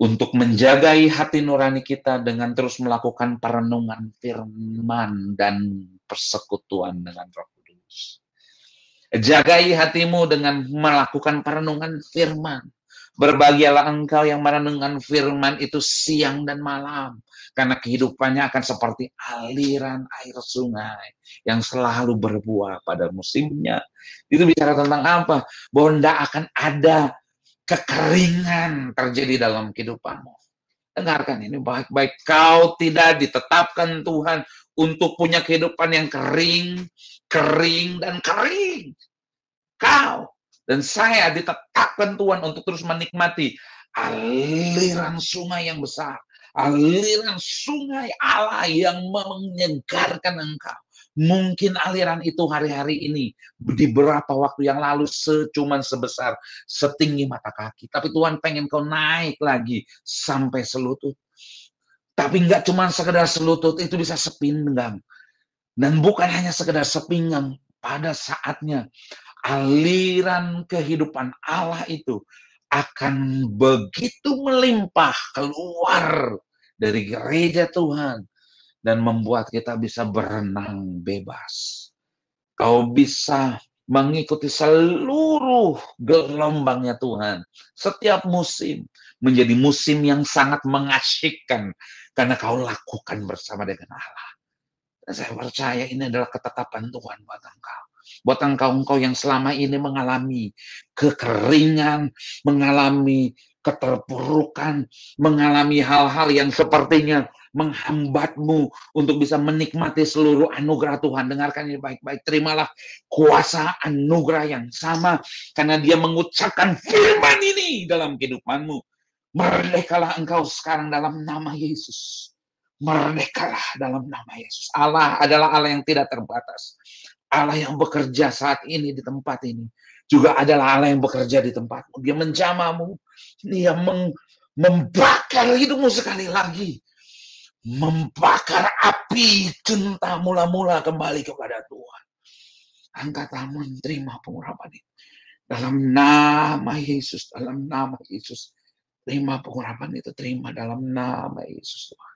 Untuk menjagai hati nurani kita dengan terus melakukan perenungan firman dan persekutuan dengan Roh Kudus. Jagai hatimu dengan melakukan perenungan firman. Berbahagialah engkau yang merenungkan firman itu siang dan malam. Karena kehidupannya akan seperti aliran air sungai yang selalu berbuah pada musimnya. Itu bicara tentang apa? Bahwa tidak akan ada kekeringan terjadi dalam kehidupanmu. Dengarkan ini baik-baik. Kau tidak ditetapkan Tuhan untuk punya kehidupan yang kering, dan kering. Kau dan saya ditetapkan Tuhan untuk terus menikmati aliran sungai yang besar. Aliran sungai Allah yang menyegarkan engkau. Mungkin aliran itu hari-hari ini, di beberapa waktu yang lalu, cuman sebesar setinggi mata kaki. Tapi Tuhan pengen kau naik lagi sampai selutut. Tapi nggak cuma sekedar selutut, itu bisa sepinggang. Dan bukan hanya sekedar sepinggang, pada saatnya aliran kehidupan Allah itu akan begitu melimpah keluar dari gereja Tuhan dan membuat kita bisa berenang bebas. Kau bisa mengikuti seluruh gelombangnya Tuhan. Setiap musim menjadi musim yang sangat mengasyikkan karena kau lakukan bersama dengan Allah. Dan saya percaya ini adalah ketetapan Tuhan buat engkau. Buat engkau yang selama ini mengalami kekeringan, mengalami keterpurukan, mengalami hal-hal yang sepertinya menghambatmu untuk bisa menikmati seluruh anugerah Tuhan. Dengarkan ini baik-baik. Terimalah kuasa anugerah yang sama karena dia mengucapkan firman ini dalam kehidupanmu. Merdekalah engkau sekarang dalam nama Yesus. Merdekalah dalam nama Yesus. Allah adalah Allah yang tidak terbatas. Allah yang bekerja saat ini di tempat ini. Juga adalah Allah yang bekerja di tempatmu. Dia menjamamu. Dia membakar hidupmu sekali lagi. Membakar api cinta mula-mula kembali kepada Tuhan. Angkat tangan, terima pengurapan itu. Dalam nama Yesus, dalam nama Yesus. Terima pengurapan itu, terima dalam nama Yesus Tuhan.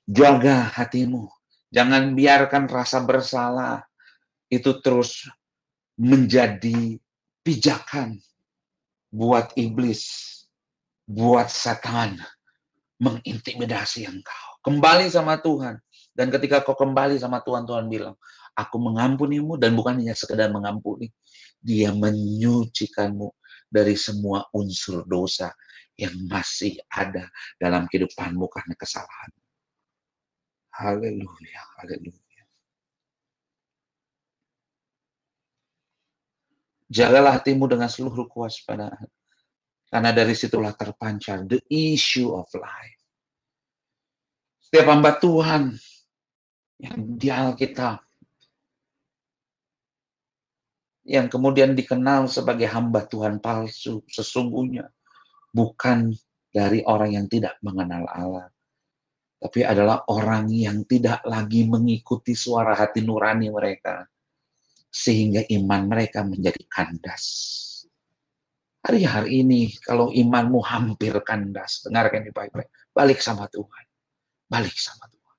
Jaga hatimu. Jangan biarkan rasa bersalah itu terus menjadi pijakan buat iblis, buat setan mengintimidasi engkau. Kembali sama Tuhan. Dan ketika kau kembali sama Tuhan, Tuhan bilang, aku mengampunimu dan bukan hanya sekedar mengampuni. Dia menyucikanmu dari semua unsur dosa yang masih ada dalam kehidupanmu karena kesalahan. Haleluya, haleluya. Jagalah hatimu dengan seluruh kewaspadaan. Karena dari situlah terpancar the issue of life. Setiap hamba Tuhan yang di Alkitab, yang kemudian dikenal sebagai hamba Tuhan palsu, sesungguhnya bukan dari orang yang tidak mengenal Allah, tapi adalah orang yang tidak lagi mengikuti suara hati nurani mereka, sehingga iman mereka menjadi kandas. Hari-hari ini, kalau imanmu hampir kandas, dengarkan ini baik-baik, balik sama Tuhan. Balik sama Tuhan.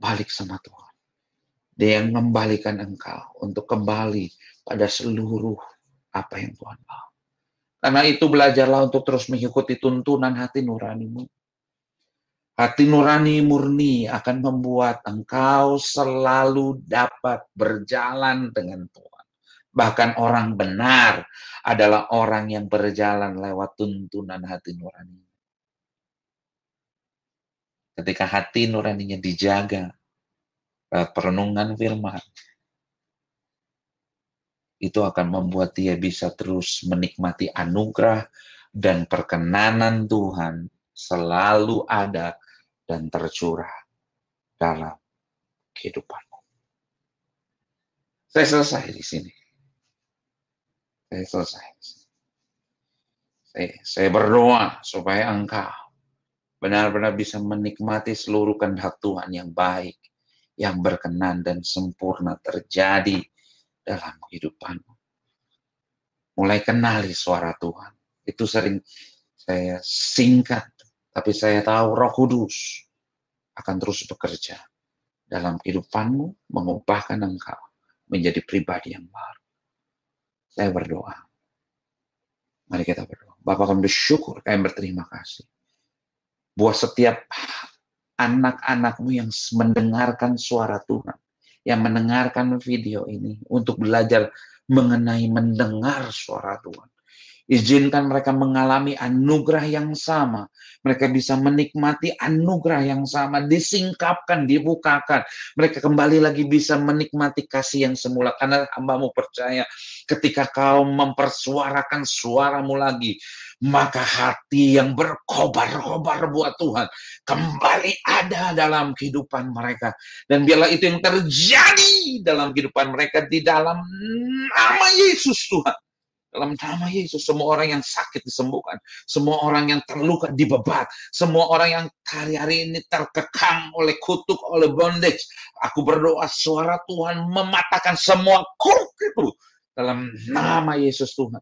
Balik sama Tuhan. Dia yang membalikan engkau untuk kembali pada seluruh apa yang Tuhan mau. Karena itu belajarlah untuk terus mengikuti tuntunan hati nuranimu. Hati nurani murni akan membuat engkau selalu dapat berjalan dengan Tuhan. Bahkan orang benar adalah orang yang berjalan lewat tuntunan hati nurani. Ketika hati nuraninya dijaga, perenungan firman, itu akan membuat dia bisa terus menikmati anugerah dan perkenanan Tuhan selalu ada dan tercurah dalam kehidupanmu. Saya selesai di sini. Saya berdoa supaya engkau benar-benar bisa menikmati seluruh kehendak Tuhan yang baik, yang berkenan dan sempurna terjadi dalam kehidupanmu. Mulai kenali suara Tuhan. Itu sering saya singkat, tapi saya tahu Roh Kudus akan terus bekerja dalam kehidupanmu, mengubahkan engkau menjadi pribadi yang baru. Saya berdoa. Mari kita berdoa. Bapa, kami bersyukur, kami berterima kasih buat setiap anak-anakmu yang mendengarkan suara Tuhan, yang mendengarkan video ini untuk belajar mengenai mendengar suara Tuhan. Izinkan mereka mengalami anugerah yang sama. Mereka bisa menikmati anugerah yang sama. Disingkapkan, dibukakan. Mereka kembali lagi bisa menikmati kasih yang semula. Karena hamba-Mu percaya ketika kau mempersuarakan suaramu lagi, maka hati yang berkobar-kobar buat Tuhan kembali ada dalam kehidupan mereka. Dan biarlah itu yang terjadi dalam kehidupan mereka di dalam nama Yesus Tuhan. Dalam nama Yesus, semua orang yang sakit disembuhkan. Semua orang yang terluka dibebat. Semua orang yang hari-hari ini terkekang oleh kutuk, oleh bondage. Aku berdoa suara Tuhan mematahkan semua kutuk itu. Dalam nama Yesus Tuhan.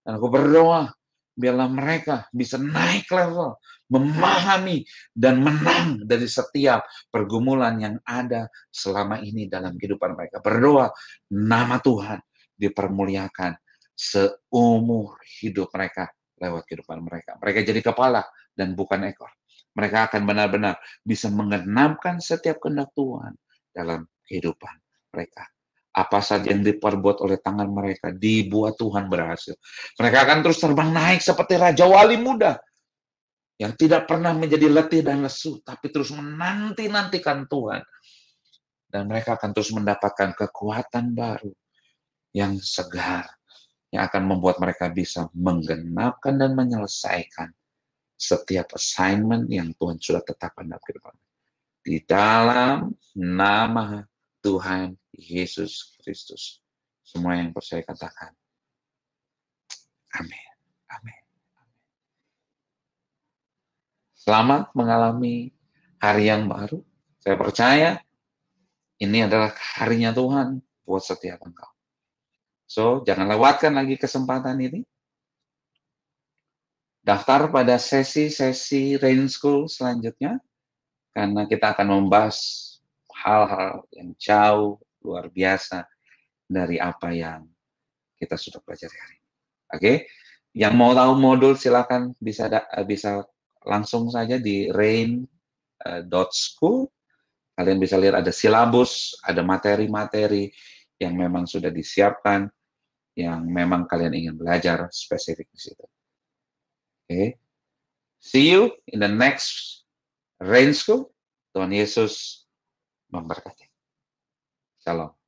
Dan aku berdoa, biarlah mereka bisa naik level, memahami dan menang dari setiap pergumulan yang ada selama ini dalam kehidupan mereka. Berdoa, nama Tuhan dipermuliakan seumur hidup mereka lewat kehidupan mereka. Mereka jadi kepala dan bukan ekor. Mereka akan benar-benar bisa mengenapkan setiap kehendak Tuhan dalam kehidupan mereka. Apa saja yang diperbuat oleh tangan mereka, dibuat Tuhan berhasil. Mereka akan terus terbang naik seperti Raja Wali muda, yang tidak pernah menjadi letih dan lesu, tapi terus menanti-nantikan Tuhan. Dan mereka akan terus mendapatkan kekuatan baru, yang segar, yang akan membuat mereka bisa menggenapkan dan menyelesaikan setiap assignment yang Tuhan sudah tetapkan dalam kehidupan. Di dalam nama Tuhan Yesus Kristus. Semua yang percaya katakan, amin. Amin. Selamat mengalami hari yang baru. Saya percaya ini adalah harinya Tuhan buat setiap engkau. So, jangan lewatkan lagi kesempatan ini. Daftar pada sesi-sesi Rain School selanjutnya, karena kita akan membahas hal-hal yang jauh luar biasa dari apa yang kita sudah pelajari hari ini. Oke, yang mau tahu modul silakan bisa langsung saja di rain.school. Kalian bisa lihat ada silabus, ada materi-materi yang memang sudah disiapkan, yang memang kalian ingin belajar spesifik di situ. Oke, see you in the next Rain School. Tuhan Yesus memberkati. Shalom.